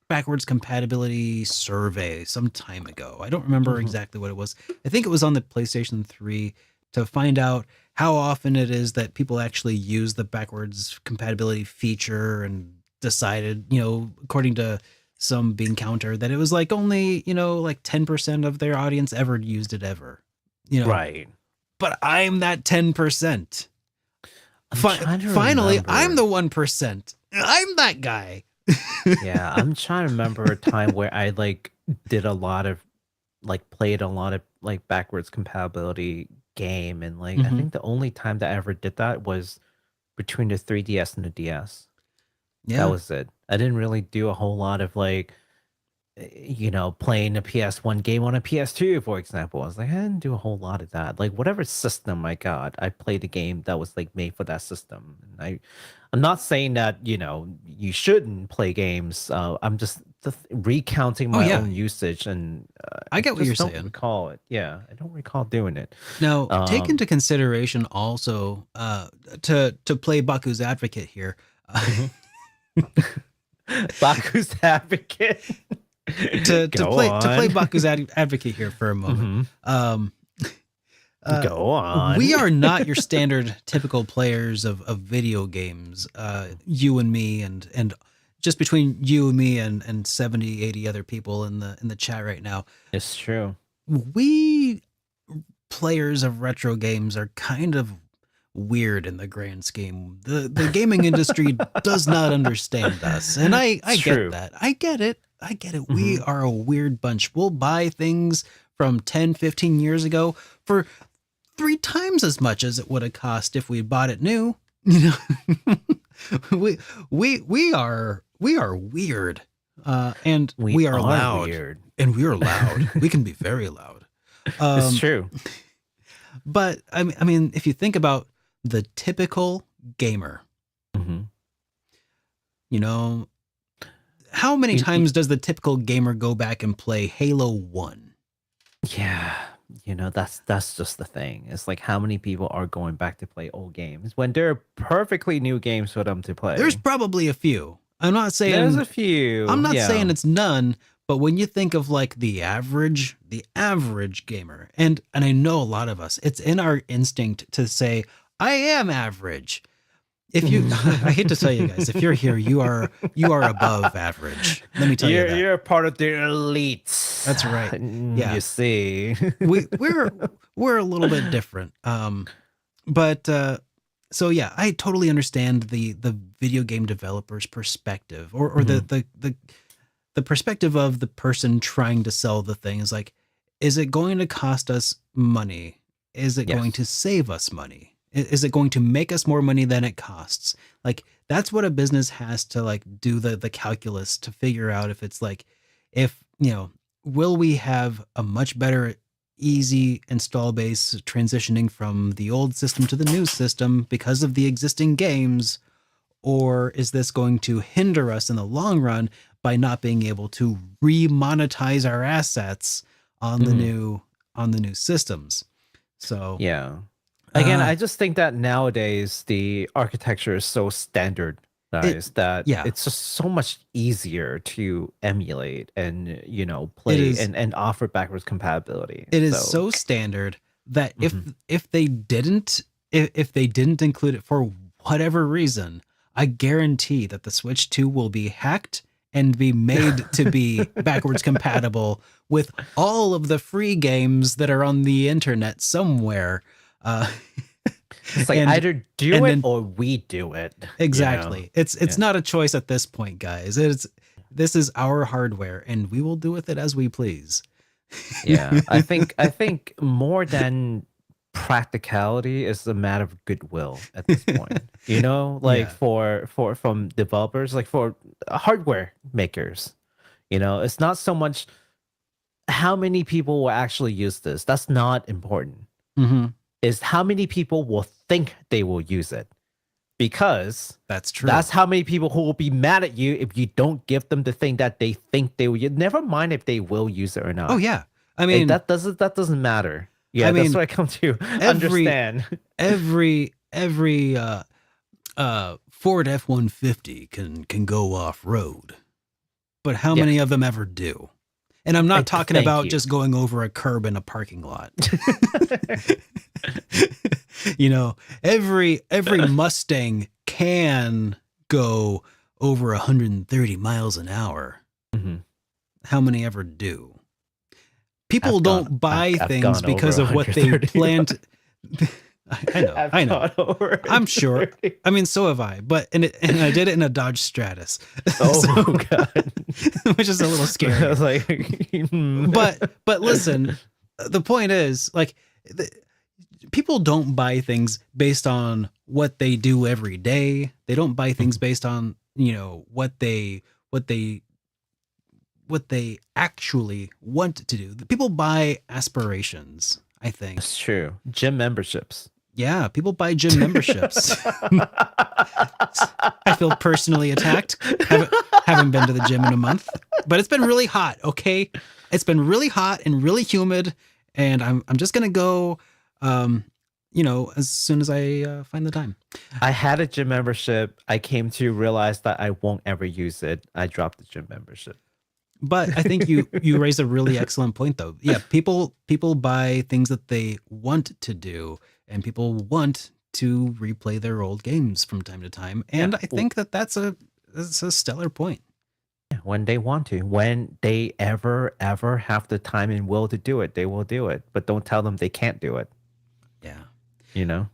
backwards compatibility survey some time ago. I don't remember exactly what it was. I think it was on the PlayStation 3, to find out how often it is that people actually use the backwards compatibility feature, and decided, you know, according to some being counter, that it was like only, you know, like 10% of their audience ever used it ever. You know, Right. But I'm that 10%. Trying to Finally, remember. I'm the 1%. I'm that guy. Yeah, I'm trying to remember a time where I like played a lot of like backwards compatibility game, and like I think the only time that I ever did that was between the 3DS and the DS. Yeah. That was it. I didn't really do a whole lot of like, you know, playing a PS1 game on a PS2, for example. I was like, I didn't do a whole lot of that. Like whatever system I got, I played a game that was like made for that system. And I'm not saying that, you know, you shouldn't play games. I'm just recounting my own usage, and I get what you're don't saying. recall it. Yeah, I don't recall doing it. Now, take into consideration also to play Baku's advocate here. Baku's advocate. to play Baku's advocate here for a moment. Go on. We are not your standard typical players of video games. You and me, and just between you and me and 70, 80 other people in the chat right now. It's true. We players of retro games are kind of weird in the grand scheme. The gaming industry does not understand us, and I get that. I get it. We are a weird bunch. We'll buy things from 10, 15 years ago for 3 times as much as it would have cost if we bought it new. You know, we are weird, and we are loud. Weird. And we are loud. We can be very loud. It's true. But I mean, if you think about the typical gamer, you know, how many times does the typical gamer go back and play Halo 1? Yeah, you know, that's just the thing. It's like, how many people are going back to play old games when there are perfectly new games for them to play? There's probably a few. I'm not saying there's a few. I'm not saying it's none, but when you think of like the average gamer, and I know a lot of us, it's in our instinct to say, I am average. If you, I hate to tell you guys, if you're here, you are above average. Let me tell you that. You're part of the elites. That's right. Yeah. You see, we're a little bit different. But so yeah, I totally understand the video game developer's perspective, or the perspective of the person trying to sell the thing is like, is it going to cost us money? Is it going to save us money? Is it going to make us more money than it costs? Like, that's what a business has to like do the calculus to figure out if it's like, if, will we have a much better easy install base transitioning from the old system to the new system because of the existing games, or is this going to hinder us in the long run by not being able to remonetize our assets on the new systems? So yeah. Again, I just think that nowadays the architecture is so standardized that it's just so much easier to emulate and play and offer backwards compatibility. It is so standard that if they didn't include it for whatever reason, I guarantee that the Switch 2 will be hacked and be made to be backwards compatible with all of the free games that are on the internet somewhere. It's like either do it or we do it. Exactly. It's not a choice at this point, guys. This is our hardware, and we will do with it as we please. Yeah, I think more than practicality is a matter of goodwill at this point. For from developers, like for hardware makers, it's not so much how many people will actually use this. That's not important. Is how many people will think they will use it, because that's true. That's how many people who will be mad at you if you don't give them the thing that they think they will. Never mind if they will use it or not. Oh yeah, I mean that doesn't matter. Yeah, that's what I come to understand. Every Ford F-150 can go off road, but how many of them ever do? And I'm not talking about just going over a curb in a parking lot. Every Mustang can go over 130 miles an hour. How many ever do? People don't buy things because of what they plan to. I know. I'm sure. I mean, so have I. But and I did it in a Dodge Stratus. Oh God, which is a little scary. I was like, but listen, the point is, like, people don't buy things based on what they do every day. They don't buy things based on what they actually want to do. People buy aspirations, I think. That's true. Gym memberships. Yeah, people buy gym memberships. I feel personally attacked. Haven't been to the gym in a month, but it's been really hot. Okay, it's been really hot and really humid, and I'm just gonna go, as soon as I find the time. I had a gym membership. I came to realize that I won't ever use it. I dropped the gym membership. But I think you raised a really excellent point, though. Yeah, people buy things that they want to do, and people want to replay their old games from time to time. And I think that's a stellar point. Yeah, when they want to, when they ever have the time and will to do it, they will do it. But don't tell them they can't do it. Yeah. Yeah.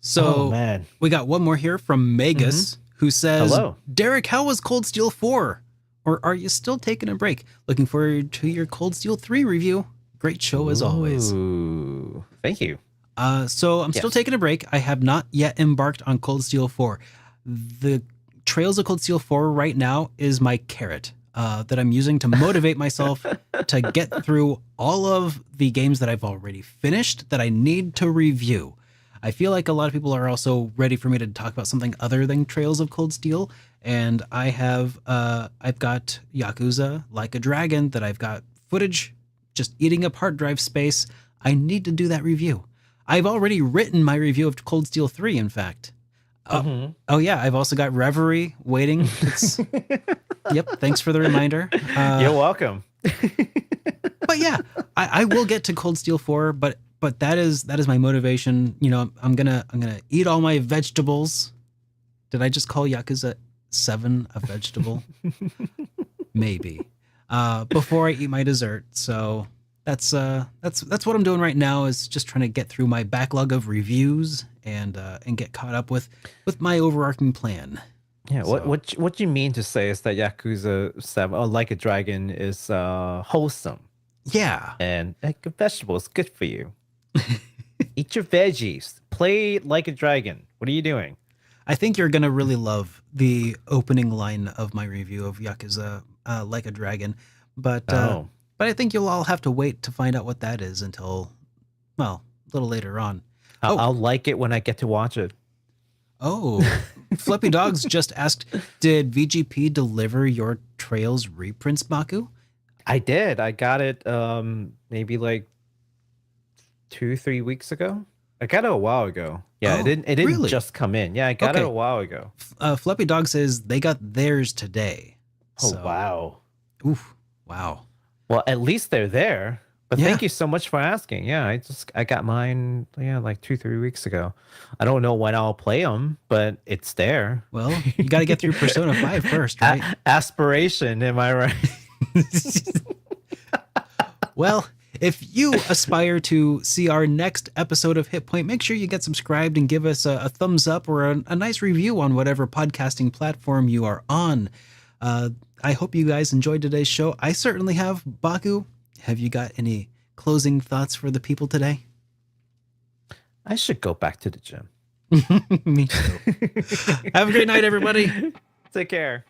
So man, we got one more here from Magus, who says, hello, Derek, how was Cold Steel 4? Or are you still taking a break? Looking forward to your Cold Steel 3 review. Great show as always. Ooh, thank you. So I'm still taking a break. I have not yet embarked on Cold Steel 4. The Trails of Cold Steel 4 right now is my carrot that I'm using to motivate myself to get through all of the games that I've already finished that I need to review. I feel like a lot of people are also ready for me to talk about something other than Trails of Cold Steel. And I have, I've got Yakuza Like a Dragon that I've got footage just eating up hard drive space. I need to do that review. I've already written my review of Cold Steel 3, in fact. Oh yeah, I've also got Reverie waiting. Yep, thanks for the reminder. You're welcome. But yeah, I will get to Cold Steel 4, but that is my motivation. I'm gonna eat all my vegetables. Did I just call Yakuza 7 a vegetable? Maybe. Before I eat my dessert. So that's what I'm doing right now, is just trying to get through my backlog of reviews and get caught up with my overarching plan. Yeah, so, what you mean to say is that Yakuza 7 or Like a Dragon is wholesome. Yeah. And like vegetables, good for you. Eat your veggies. Play Like a Dragon. What are you doing? I think you're gonna really love the opening line of my review of Yakuza Like a Dragon, but I think you'll all have to wait to find out what that is until, well, a little later on. I'll like it when I get to watch it. Oh, Flippy Dogs just asked, did VGP deliver your Trails reprints, Baku? I did. I got it maybe like 2-3 weeks ago. I got it a while ago. Yeah, it didn't really? just come in. Yeah, I got it a while ago. Flippy Dog says they got theirs today. Oh, wow. Oof, wow. Well, at least they're there. But thank you so much for asking. Yeah, I got mine, like 2-3 weeks ago. I don't know when I'll play them, but it's there. Well, you got to get through Persona 5 first, right? Aspiration, am I right? Well, if you aspire to see our next episode of HitPoint, make sure you get subscribed and give us a thumbs up or a nice review on whatever podcasting platform you are on. I hope you guys enjoyed today's show. I certainly have. Baku, have you got any closing thoughts for the people today? I should go back to the gym. Me too. Have a great night, everybody. Take care.